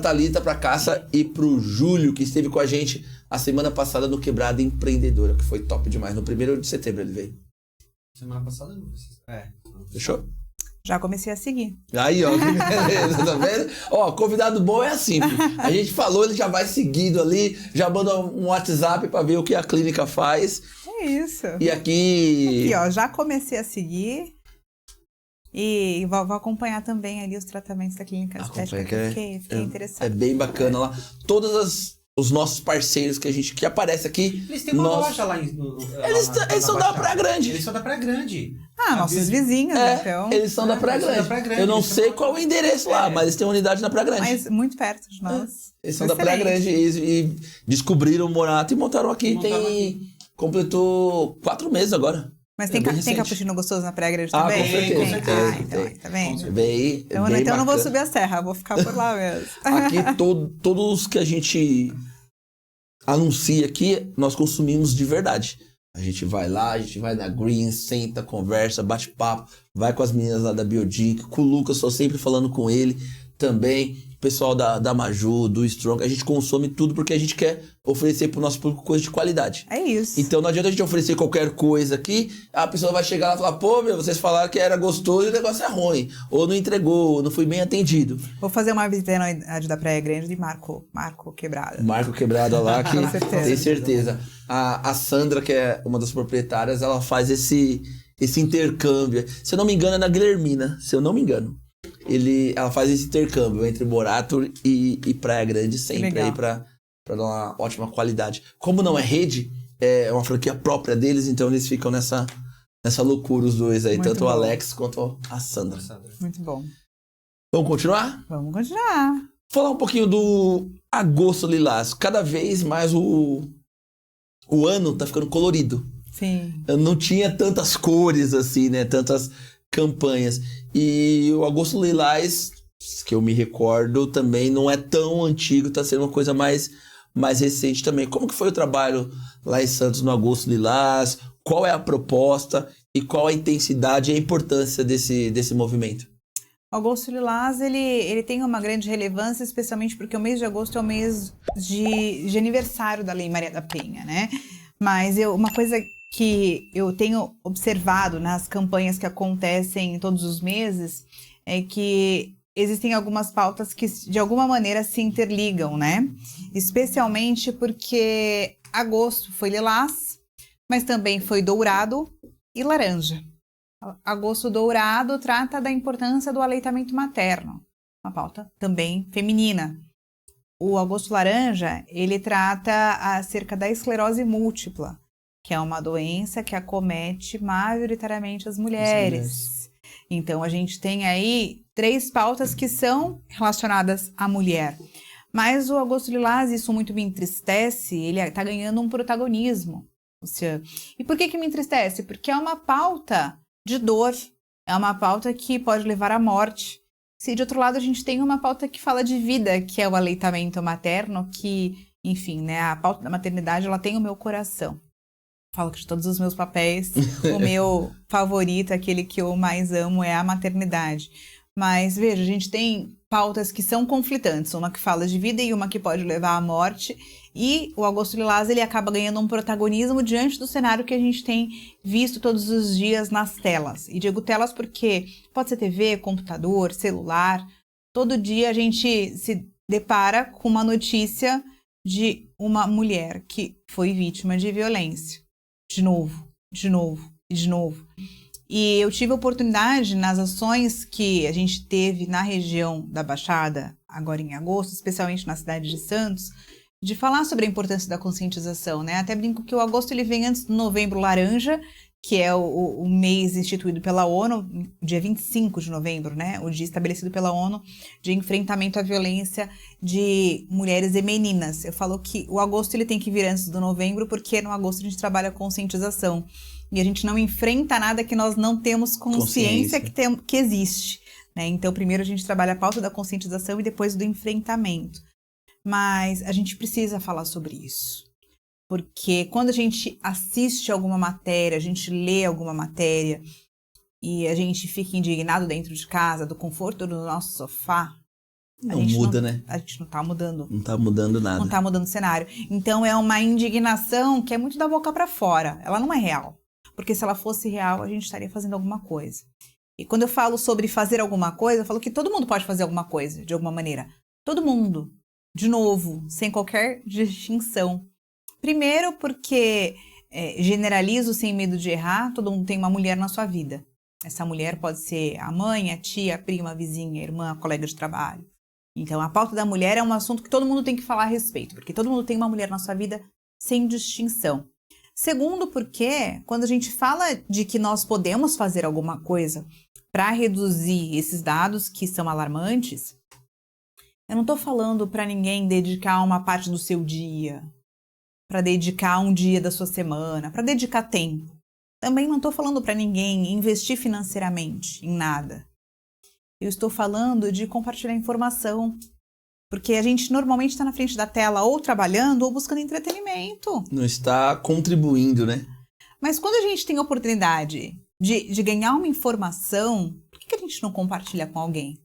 Thalita, pra Cássia e pro Júlio, que esteve com a gente a semana passada no Quebrada Empreendedora, que foi top demais. No 1º de setembro ele veio. Semana passada não. Fechou? Já comecei a seguir. Aí, ó, que beleza, tá vendo? Ó, convidado bom é assim, filho. A gente falou, ele já vai seguido ali, já manda um WhatsApp pra ver o que a clínica faz. É isso. E aqui... Aqui, ó, já comecei a seguir e vou acompanhar também ali os tratamentos da clínica estética. Fiquei interessada. É bem bacana lá. Os nossos parceiros que aparece aqui. Eles têm uma loja lá em... Eles são da Praia Grande. Eles são da Praia Grande. Nossos vizinhos, então. Eles são da Praia Grande. Eu não sei qual é o endereço lá, mas eles têm uma unidade na Praia Grande. Mas muito perto de nós. Eles são da Praia Grande e descobriram o Morato e montaram aqui. Completou 4 meses agora. Mas tem cappuccino gostoso na Praia Grande Ah, também? com certeza. Então, tá vendo? Bem Então eu não vou subir a serra, vou ficar por lá mesmo. Aqui, todos que a gente anuncia aqui, nós consumimos de verdade. A gente vai lá, a gente vai na Green, senta, conversa, bate papo, vai com as meninas lá da Biodink, com o Lucas, estou sempre falando com ele também. O pessoal da Maju, do Strong, a gente consome tudo porque a gente quer oferecer pro nosso público coisa de qualidade. É isso. Então não adianta a gente oferecer qualquer coisa aqui, a pessoa vai chegar lá e falar, pô, vocês falaram que era gostoso e o negócio é ruim. Ou não entregou, ou não fui bem atendido. Vou fazer uma visita na unidade da Praia Grande de Marco Quebrada. Marco Quebrada lá, que certeza. tem certeza. A Sandra, que é uma das proprietárias, ela faz esse intercâmbio. Se eu não me engano, é na Guilhermina, se eu não me engano. Ela faz esse intercâmbio entre Morato e Praia Grande sempre aí pra dar uma ótima qualidade. Como não é rede, é uma franquia própria deles, então eles ficam nessa loucura os dois aí, Muito tanto bom. o Alex quanto a Sandra. Muito bom. Vamos continuar? Vamos continuar. Falar um pouquinho do Agosto Lilás. Cada vez mais o ano tá ficando colorido. Sim. Não tinha tantas cores assim, né? Tantas campanhas. E o Agosto Lilás, que eu me recordo, também não é tão antigo, tá sendo uma coisa mais recente também. Como que foi o trabalho lá em Santos no Agosto Lilás? Qual é a proposta e qual a intensidade e a importância desse movimento? O Agosto Lilás, ele tem uma grande relevância, especialmente porque o mês de agosto é o mês de aniversário da Lei Maria da Penha, né? Mas uma coisa que eu tenho observado nas campanhas que acontecem todos os meses é que existem algumas pautas que de alguma maneira se interligam, né? Especialmente porque agosto foi lilás, mas também foi dourado e laranja. Agosto dourado trata da importância do aleitamento materno, uma pauta também feminina. O agosto laranja, ele trata acerca da esclerose múltipla, que é uma doença que acomete majoritariamente as mulheres. Então, a gente tem aí 3 pautas que são relacionadas à mulher. Mas o Agosto Lilás, isso muito me entristece, ele está ganhando um protagonismo. E por que me entristece? Porque é uma pauta de dor. É uma pauta que pode levar à morte. Se de outro lado a gente tem uma pauta que fala de vida, que é o aleitamento materno, que, enfim, né, a pauta da maternidade, ela tem o meu coração. Falo que de todos os meus papéis, o meu favorito, aquele que eu mais amo, é a maternidade. Mas, veja, a gente tem pautas que são conflitantes, uma que fala de vida e uma que pode levar à morte, e o Augusto Lilás, ele acaba ganhando um protagonismo diante do cenário que a gente tem visto todos os dias nas telas. E digo telas porque pode ser TV, computador, celular, todo dia a gente se depara com uma notícia de uma mulher que foi vítima de violência. De novo, de novo e de novo. E eu tive a oportunidade, nas ações que a gente teve na região da Baixada, agora em agosto, especialmente na cidade de Santos, de falar sobre a importância da conscientização, né? Até brinco que o agosto ele vem antes do Novembro Laranja, que é o mês instituído pela ONU, dia 25 de novembro, né? O dia estabelecido pela ONU de enfrentamento à violência de mulheres e meninas. Eu falo que o agosto ele tem que vir antes do novembro, porque no agosto a gente trabalha conscientização. E a gente não enfrenta nada que nós não temos consciência que existe, né? Então, primeiro a gente trabalha a pauta da conscientização e depois do enfrentamento. Mas a gente precisa falar sobre isso. Porque quando a gente assiste alguma matéria, a gente lê alguma matéria e a gente fica indignado dentro de casa, do conforto do nosso sofá, Não muda, né? A gente não tá mudando. Não tá mudando nada. Não tá mudando o cenário. Então é uma indignação que é muito da boca pra fora. Ela não é real. Porque se ela fosse real, a gente estaria fazendo alguma coisa. E quando eu falo sobre fazer alguma coisa, eu falo que todo mundo pode fazer alguma coisa, de alguma maneira. Todo mundo. De novo, sem qualquer distinção. Primeiro porque generalizo sem medo de errar, todo mundo tem uma mulher na sua vida. Essa mulher pode ser a mãe, a tia, a prima, a vizinha, a irmã, a colega de trabalho. Então a pauta da mulher é um assunto que todo mundo tem que falar a respeito, porque todo mundo tem uma mulher na sua vida sem distinção. Segundo porque quando a gente fala de que nós podemos fazer alguma coisa para reduzir esses dados que são alarmantes, eu não estou falando para ninguém dedicar uma parte do seu dia, para dedicar um dia da sua semana, para dedicar tempo. Também não estou falando para ninguém investir financeiramente em nada. Eu estou falando de compartilhar informação, porque a gente normalmente está na frente da tela ou trabalhando ou buscando entretenimento. Não está contribuindo, né? Mas quando a gente tem a oportunidade de ganhar uma informação, por que a gente não compartilha com alguém?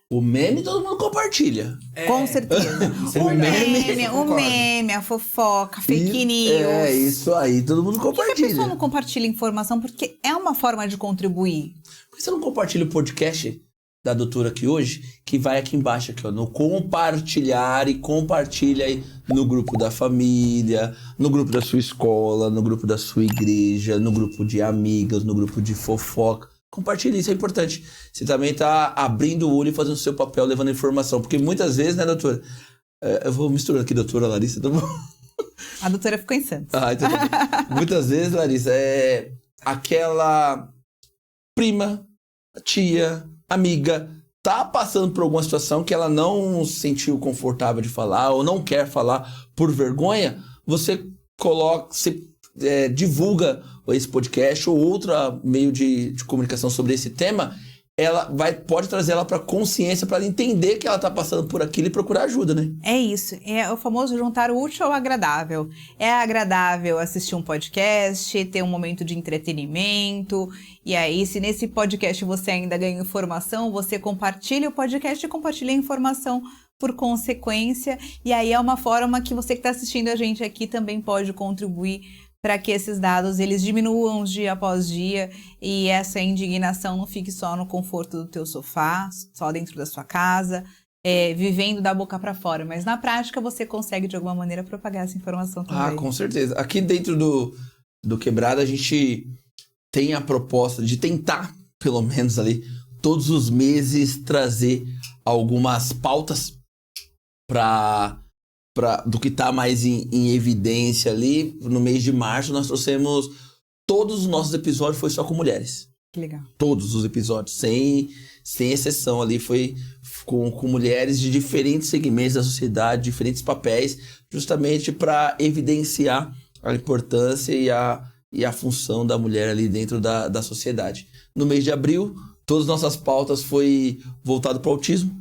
O meme todo mundo compartilha. Com certeza. O meme, a fofoca, fake news. É, isso aí, todo mundo Por que a compartilha. pessoa não compartilha informação? Porque é uma forma de contribuir. Por que você não compartilha o podcast da doutora aqui hoje, que vai aqui embaixo, aqui, ó, no compartilhar, e compartilha aí no grupo da família, no grupo da sua escola, no grupo da sua igreja, no grupo de amigas, no grupo de fofoca. Compartilhe, isso é importante. Você também tá abrindo o olho e fazendo o seu papel, levando informação. Porque muitas vezes, né, doutora? Eu vou misturando aqui, doutora Larissa, tá bom? A doutora ficou em Santos. Então tá bem. Muitas vezes, Larissa, é aquela prima, tia, amiga, tá passando por alguma situação que ela não se sentiu confortável de falar ou não quer falar por vergonha, você coloca, divulga esse podcast ou outro meio de comunicação sobre esse tema, pode trazer ela para consciência, para ela entender que ela está passando por aquilo e procurar ajuda, né? É isso, é o famoso juntar o útil ao agradável. É agradável assistir um podcast, ter um momento de entretenimento, e aí se nesse podcast você ainda ganha informação, você compartilha o podcast e compartilha a informação por consequência, e aí é uma forma que você que está assistindo a gente aqui também pode contribuir para que esses dados eles diminuam dia após dia e essa indignação não fique só no conforto do teu sofá, só dentro da sua casa, vivendo da boca para fora. Mas na prática você consegue de alguma maneira propagar essa informação também. Ah, com certeza. Aqui dentro do Quebrada a gente tem a proposta de tentar, pelo menos ali, todos os meses trazer algumas pautas do que está mais em evidência ali. No mês de março nós trouxemos todos os nossos episódios, foi só com mulheres. Que legal. Todos os episódios, sem exceção ali, foi com mulheres de diferentes segmentos da sociedade, diferentes papéis, justamente para evidenciar a importância e a função da mulher ali dentro da sociedade. No mês de abril, todas as nossas pautas foi voltado para o autismo.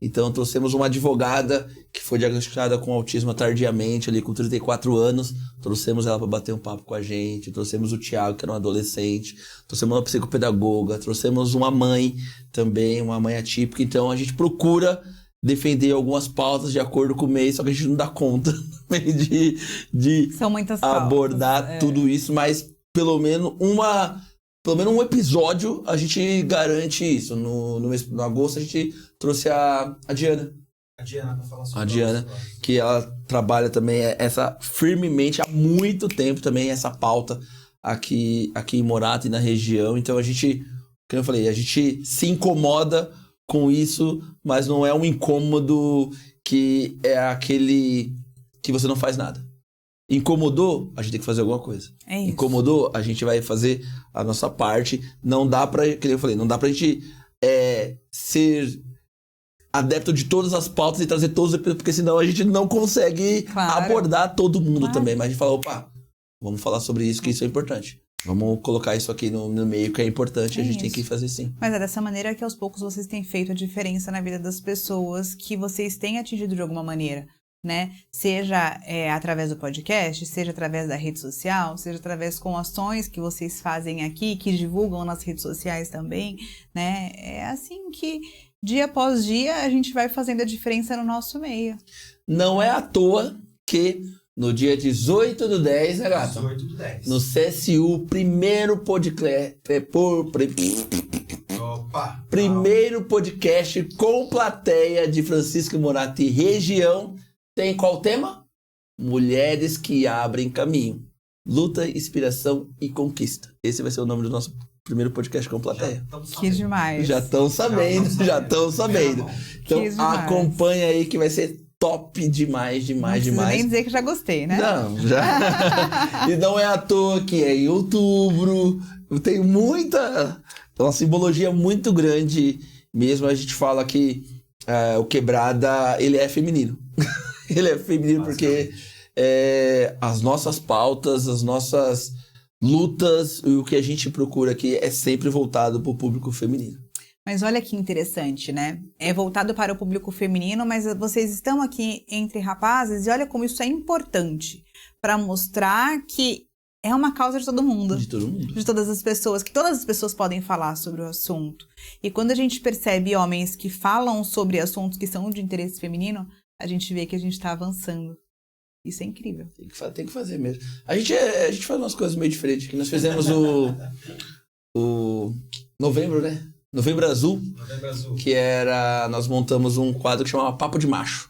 Então trouxemos uma advogada que foi diagnosticada com autismo tardiamente, ali com 34 anos. Trouxemos ela para bater um papo com a gente. Trouxemos o Thiago, que era um adolescente. Trouxemos uma psicopedagoga. Trouxemos uma mãe também, uma mãe atípica. Então a gente procura defender algumas pautas de acordo com o mês, só que a gente não dá conta de São muitas abordar pautas, tudo isso, mas pelo menos um episódio a gente garante isso. No agosto a gente trouxe a Diana. A Diana vai falar sobre A Diana, que ela trabalha também firmemente há muito tempo também essa pauta aqui em Morato e na região. Então a gente, como eu falei, a gente se incomoda com isso, mas não é um incômodo que é aquele que você não faz nada. Incomodou, a gente tem que fazer alguma coisa. É isso. Incomodou, a gente vai fazer a nossa parte. Não dá pra, como eu falei, não dá pra gente ser adepto de todas as pautas e trazer todos os episódios, porque senão a gente não consegue abordar todo mundo também. Mas a gente fala, opa, vamos falar sobre isso, que isso é importante. Vamos colocar isso aqui no meio, que é importante, a gente tem que fazer sim. Mas é dessa maneira que aos poucos vocês têm feito a diferença na vida das pessoas, que vocês têm atingido de alguma maneira, né? Seja através do podcast, seja através da rede social, seja através com ações que vocês fazem aqui, que divulgam nas redes sociais também, né? É assim que, dia após dia, a gente vai fazendo a diferença no nosso meio. Não é à toa que no dia 18/10, né, gata? 18/10. No CSU, primeiro podcast. Opa! Primeiro podcast com plateia de Francisco Morato e região. Tem qual tema? Mulheres que abrem caminho. Luta, inspiração e conquista. Esse vai ser o nome do nosso primeiro podcast com plateia. Que demais. Já estão sabendo. Então acompanha aí que vai ser top demais. Não precisa nem dizer que já gostei, né? Não, já. E não é à toa que é em outubro. Tem uma simbologia muito grande mesmo. A gente fala que o Quebrada, ele é feminino. Ele é feminino porque as nossas pautas, as nossas lutas, e o que a gente procura aqui é sempre voltado para o público feminino. Mas olha que interessante, né? É voltado para o público feminino, mas vocês estão aqui entre rapazes e olha como isso é importante para mostrar que é uma causa de todo mundo. De todo mundo. De todas as pessoas, que todas as pessoas podem falar sobre o assunto. E quando a gente percebe homens que falam sobre assuntos que são de interesse feminino, a gente vê que a gente está avançando. Isso é incrível. Tem que fazer mesmo. A gente faz umas coisas meio diferentes. Que nós fizemos o Novembro, né? Novembro Azul. Que nós montamos um quadro que chamava Papo de Macho.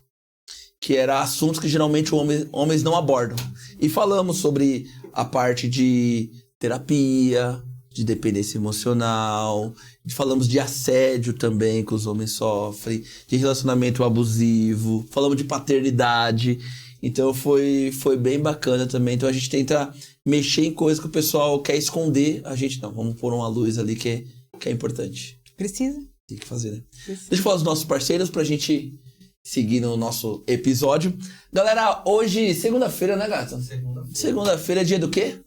Que era assuntos que geralmente homens não abordam. E falamos sobre a parte de terapia, de dependência emocional, falamos de assédio também que os homens sofrem, de relacionamento abusivo, falamos de paternidade. Então foi bem bacana também. Então a gente tenta mexer em coisas que o pessoal quer esconder. A gente não, vamos pôr uma luz ali que é importante. Precisa. Tem que fazer, né? Deixa eu falar dos nossos parceiros pra gente seguir no nosso episódio. Galera, hoje, segunda-feira, né, gata? Segunda-feira é dia do quê?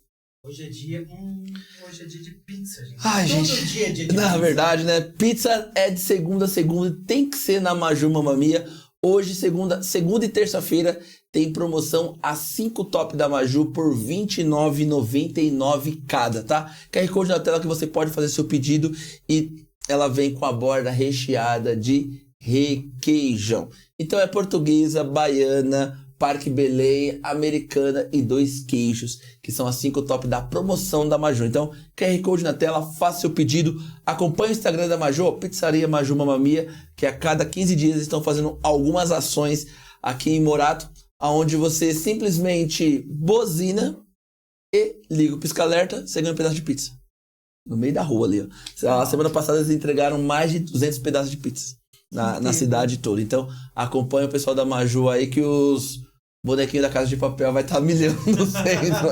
Hoje é dia de pizza, gente. Ai, Todo gente, dia é dia de na pizza. verdade, né? Pizza é de segunda a segunda, tem que ser na Maju Mamma Mia. Hoje, segunda e terça-feira, tem promoção a 5 top da Maju por R$ 29,99 cada, tá? QR Code na tela que você pode fazer seu pedido e ela vem com a borda recheada de requeijão. Então é portuguesa, baiana, Parque Belém, americana e 2 queijos, que são as 5 top da promoção da Maju. Então, QR Code na tela, faça seu pedido, acompanhe o Instagram da Maju, Pizzaria Maju Mamma Mia, que a cada 15 dias estão fazendo algumas ações aqui em Morato, onde você simplesmente buzina e liga o pisca-alerta, você ganha um pedaço de pizza. No meio da rua ali, ó. A semana passada eles entregaram mais de 200 pedaços de pizza na cidade toda. Então, acompanha o pessoal da Maju aí que os bonequinhos da Casa de Papel vai estar milhão no centro.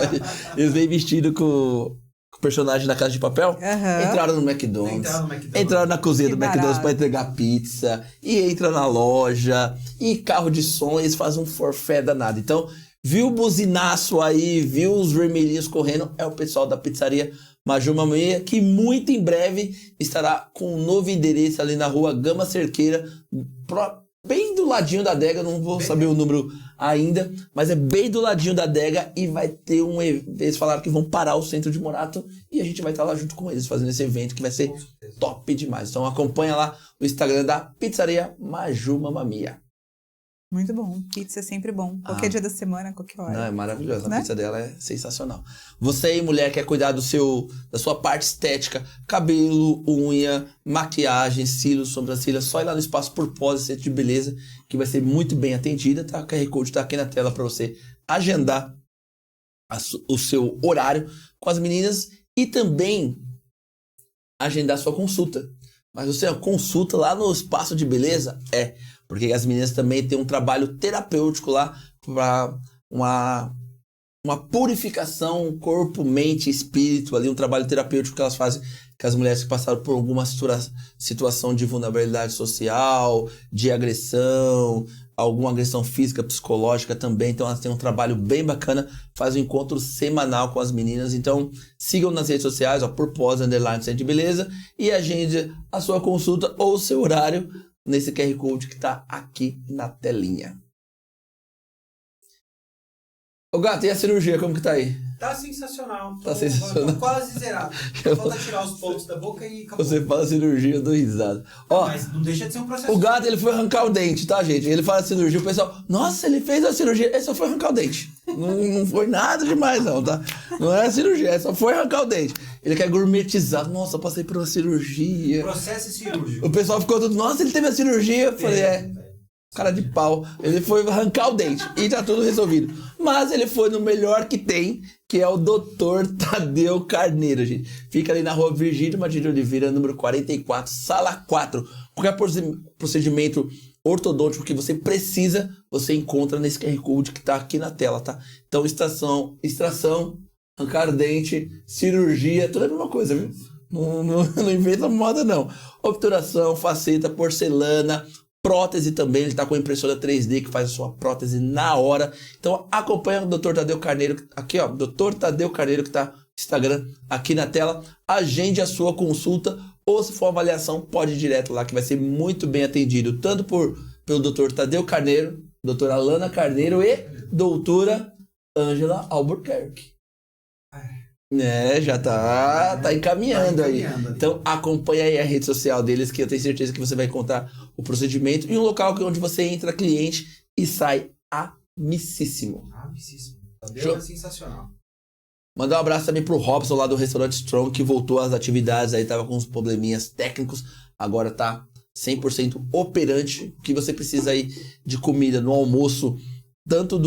Eles vêm vestidos com o personagem da Casa de Papel. Uhum. Entraram no McDonald's. Entraram na cozinha Que do McDonald's barato. para entregar pizza. E entra na loja. E carro de som, eles fazem um forfé danado. Então, viu o buzinaço aí, viu os vermelhinhos correndo, é o pessoal da pizzaria Maju Mamia, que muito em breve estará com um novo endereço ali na rua Gama Cerqueira, bem do ladinho da adega, não vou saber o número ainda, mas é bem do ladinho da adega e vai ter eles falaram que vão parar o centro de Morato e a gente vai estar lá junto com eles fazendo esse evento que vai ser top demais. Então acompanha lá o Instagram da pizzaria Maju Mamia. Muito bom. Pizza é sempre bom. Qualquer dia da semana, qualquer hora. Não, é maravilhosa. Né? A pizza dela é sensacional. Você aí, mulher, quer cuidar da sua parte estética, cabelo, unha, maquiagem, cílios, sobrancelha, só ir lá no Espaço Purpose, Centro de Beleza, que vai ser muito bem atendida, tá? O QR Code tá aqui na tela para você agendar o seu horário com as meninas e também agendar sua consulta. Mas você consulta lá no Espaço de Beleza? Porque as meninas também têm um trabalho terapêutico lá para uma purificação corpo, mente, espírito ali, um trabalho terapêutico que elas fazem com as mulheres que passaram por alguma situação de vulnerabilidade social, de agressão, alguma agressão física, psicológica também. Então elas têm um trabalho bem bacana, fazem um encontro semanal com as meninas. Então sigam nas redes sociais, Purpose _ Centro de Beleza e agende a sua consulta ou o seu horário nesse QR Code que tá aqui na telinha. Ô gato, e a cirurgia, como que tá aí? Tá sensacional. Tá sensacional. Tô quase zerado. Falta tirar os pontos da boca e acabou. Você fala cirurgia, eu dou risada. Ó, Mas não deixa de ser um processo. o gato, ele foi arrancar o dente, tá, gente? Ele fala cirurgia, o pessoal, nossa, ele fez a cirurgia, ele só foi arrancar o dente. Não foi nada demais, não, tá? Não é cirurgia, ele só foi arrancar o dente. Ele quer gourmetizar. Nossa, eu passei por uma cirurgia. Processo cirúrgico. O pessoal ficou todo, nossa, ele teve a cirurgia. Eu falei, cara de pau. Ele foi arrancar o dente e tá tudo resolvido. Mas ele foi no melhor que tem, que é o Dr. Tadeu Carneiro, gente. Fica ali na rua Virgílio Maria de Oliveira, número 44, sala 4. Qualquer procedimento ortodôntico que você precisa, você encontra nesse QR Code que tá aqui na tela, tá? Então, extração, arrancar dente, cirurgia, tudo é a mesma coisa, viu? Não inventa moda, não. Obturação, faceta, porcelana, prótese também, ele tá com a impressora 3D que faz a sua prótese na hora. Então acompanha o Dr. Tadeu Carneiro, aqui ó, Dr. Tadeu Carneiro que tá no Instagram aqui na tela. Agende a sua consulta ou se for avaliação, pode ir direto lá que vai ser muito bem atendido, tanto pelo Dr. Tadeu Carneiro, doutora Alana Carneiro e doutora Ângela Albuquerque. Já tá encaminhando aí. Então acompanha aí a rede social deles que eu tenho certeza que você vai encontrar o procedimento e um local onde você entra cliente e sai amicíssimo. Tadeu é sensacional. Mandar um abraço também pro Robson lá do Restaurante Strong que voltou às atividades aí, tava com uns probleminhas técnicos, agora tá 100% operante. O que você precisa aí de comida no almoço, tanto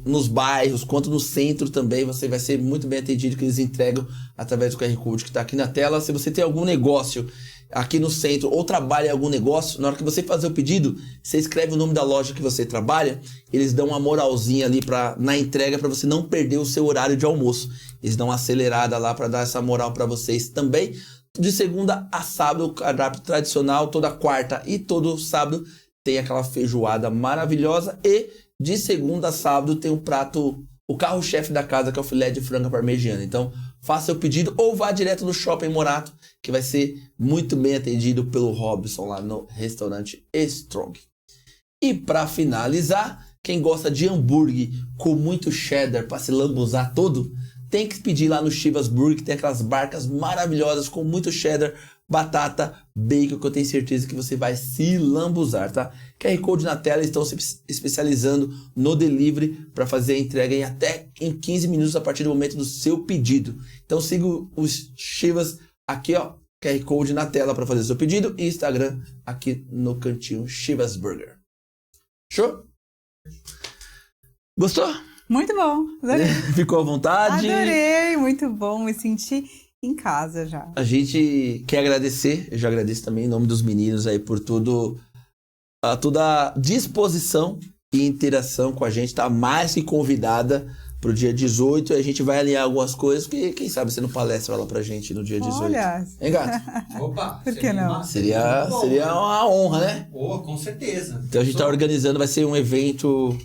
nos bairros quanto no centro também, você vai ser muito bem atendido, que eles entregam através do QR Code que está aqui na tela. Se você tem algum negócio aqui no centro ou trabalha em algum negócio, na hora que você fazer o pedido, você escreve o nome da loja que você trabalha, eles dão uma moralzinha ali na entrega para você não perder o seu horário de almoço. Eles dão uma acelerada lá para dar essa moral para vocês também. De segunda a sábado, o cardápio tradicional, toda quarta e todo sábado tem aquela feijoada maravilhosa e de segunda a sábado tem o carro-chefe da casa, que é o filé de franga parmegiana. Então, faça o pedido ou vá direto no Shopping Morato, que vai ser muito bem atendido pelo Robson lá no Restaurante Strong. E para finalizar, quem gosta de hambúrguer com muito cheddar para se lambuzar todo, tem que pedir lá no Chivas Burger, que tem aquelas barcas maravilhosas com muito cheddar, batata, bacon, que eu tenho certeza que você vai se lambuzar, tá? QR Code na tela, estão se especializando no delivery para fazer a entrega em 15 minutos a partir do momento do seu pedido. Então siga os Chivas aqui, ó, QR Code na tela para fazer seu pedido e Instagram aqui no cantinho Chivas Burger. Show? Gostou? Muito bom, adorei. Ficou à vontade? Adorei, muito bom, me senti em casa já. A gente quer agradecer, eu já agradeço também em nome dos meninos aí por toda a disposição e interação com a gente. Tá mais que convidada pro dia 18 e a gente vai alinhar algumas coisas, porque quem sabe você não palestra lá pra gente no dia 18. Olha. Hein, gato? Opa, Por que não? Seria uma honra, né? Boa, com certeza. Então a gente tá organizando, vai ser um evento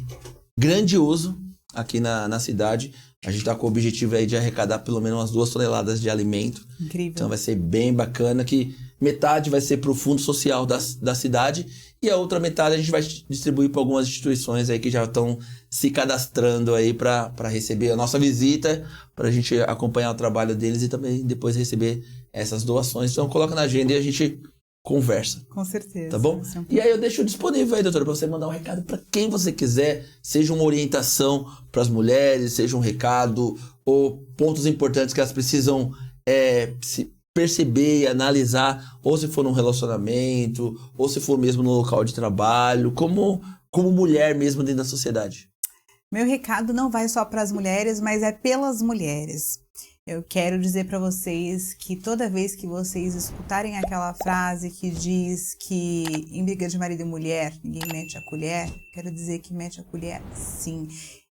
grandioso. aqui na cidade. A gente tá com o objetivo aí de arrecadar pelo menos umas 2 toneladas de alimento. Incrível. Então vai ser bem bacana, que metade vai ser pro fundo social da cidade e a outra metade a gente vai distribuir para algumas instituições aí que já estão se cadastrando aí para receber a nossa visita, para a gente acompanhar o trabalho deles e também depois receber essas doações. Então coloca na agenda e a gente conversa. Com certeza. Tá bom? E aí eu deixo disponível aí, doutora, para você mandar um recado para quem você quiser, seja uma orientação para as mulheres, seja um recado ou pontos importantes que elas precisam se perceber e analisar, ou se for num relacionamento, ou se for mesmo no local de trabalho, como mulher mesmo dentro da sociedade. Meu recado não vai só para as mulheres, mas é pelas mulheres. Eu quero dizer para vocês que toda vez que vocês escutarem aquela frase que diz que em briga de marido e mulher ninguém mete a colher, quero dizer que mete a colher sim.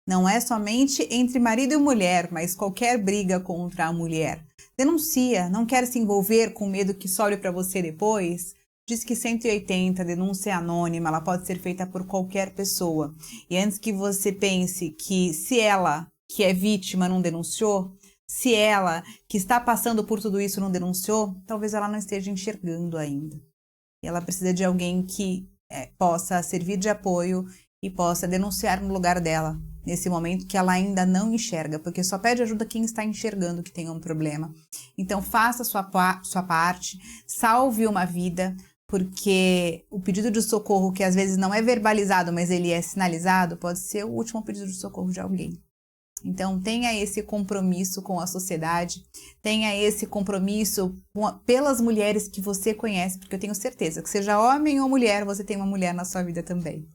Não é somente entre marido e mulher, mas qualquer briga contra a mulher. Denuncia, não quer se envolver com medo que só olhe para você depois? Diz que 180, denúncia anônima, ela pode ser feita por qualquer pessoa. E antes que você pense que se ela, que é vítima, não denunciou, se ela, que está passando por tudo isso, não denunciou, talvez ela não esteja enxergando ainda. E ela precisa de alguém que possa servir de apoio e possa denunciar no lugar dela, nesse momento que ela ainda não enxerga, porque só pede ajuda quem está enxergando que tem um problema. Então faça a sua parte, salve uma vida, porque o pedido de socorro, que às vezes não é verbalizado, mas ele é sinalizado, pode ser o último pedido de socorro de alguém. Então tenha esse compromisso com a sociedade, tenha esse compromisso pelas mulheres que você conhece, porque eu tenho certeza que seja homem ou mulher, você tem uma mulher na sua vida também.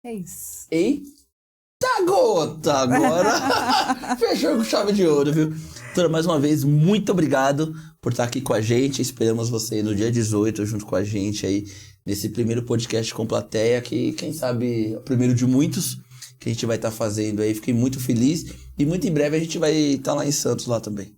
É isso. Eita gota! Agora fechou com chave de ouro, viu? Doutora, mais uma vez, muito obrigado por estar aqui com a gente. Esperamos você no dia 18 junto com a gente aí nesse primeiro podcast com plateia, que quem sabe é o primeiro de muitos que a gente vai estar fazendo aí. Fiquei muito feliz e muito em breve a gente vai estar lá em Santos lá também.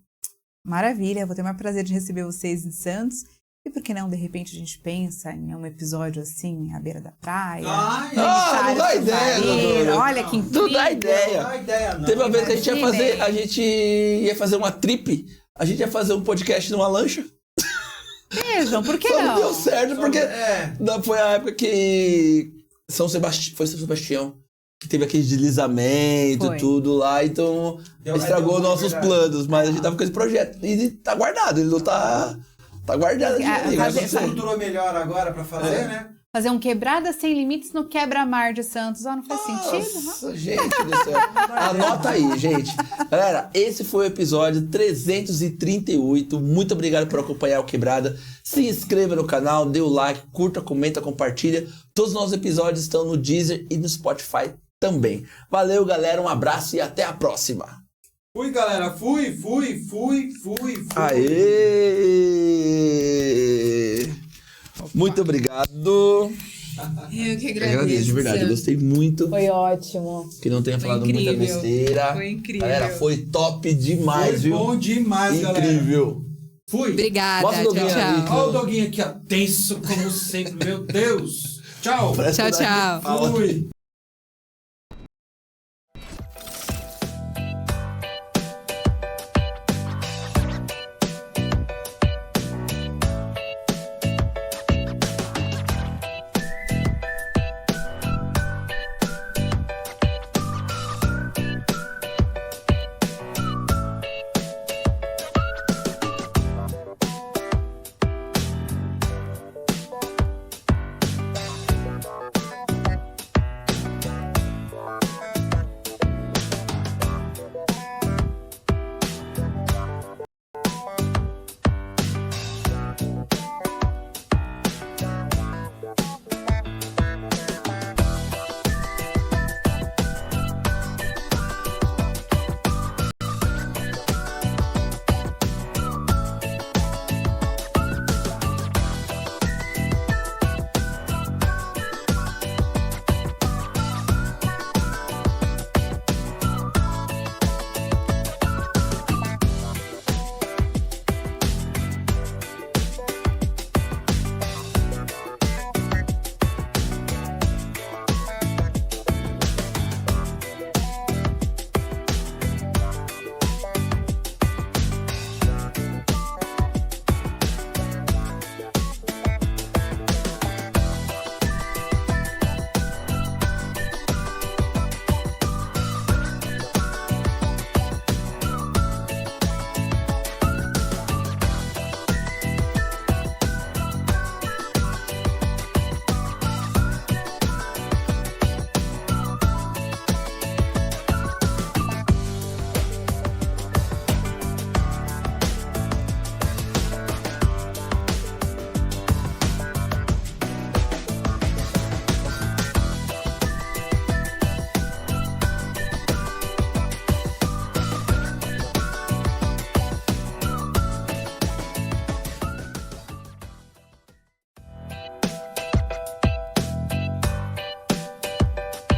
Maravilha, vou ter o maior prazer de receber vocês em Santos. E por que não, de repente, a gente pensa em um episódio assim, à beira da praia? Ai, não dá ideia, doutora. Olha que incrível. Não dá ideia. não dá ideia, não. Teve uma vez que Imaginem. a gente ia fazer uma trip, a gente ia fazer um podcast numa lancha. Vejam, por que Só não deu não? certo, porque foi a época que São Sebastião, que teve aquele deslizamento Foi. e tudo lá, então estragou deu nossos verdade. planos, mas a gente tava com esse projeto e tá guardado, ele não tá guardado aqui. Ah, comigo, Mas vai você acontecer. estruturou melhor agora pra fazer, né? Fazer um Quebrada Sem Limites no Quebra-Mar de Santos. Não faz sentido? Nossa, gente do céu. Anota aí, gente. Galera, esse foi o episódio 338. Muito obrigado por acompanhar o Quebrada. Se inscreva no canal, dê o like, curta, comenta, compartilha. Todos os nossos episódios estão no Deezer e no Spotify também. Valeu, galera. Um abraço e até a próxima. Fui, galera. Fui. Aê! Muito obrigado. Eu que Agradeço, de verdade. Eu gostei muito. Foi ótimo. Que não tenha falado incrível. muita besteira. Foi incrível. Galera, foi top demais, Foi viu? bom demais, galera. Incrível. Fui. Obrigada. Mostra o Tchau, Doguinho ali. tchau. Olha o doguinho aqui, ó. Tenso como sempre. Meu Deus. Tchau. Parece Tchau, que eu tchau. dou- Fui.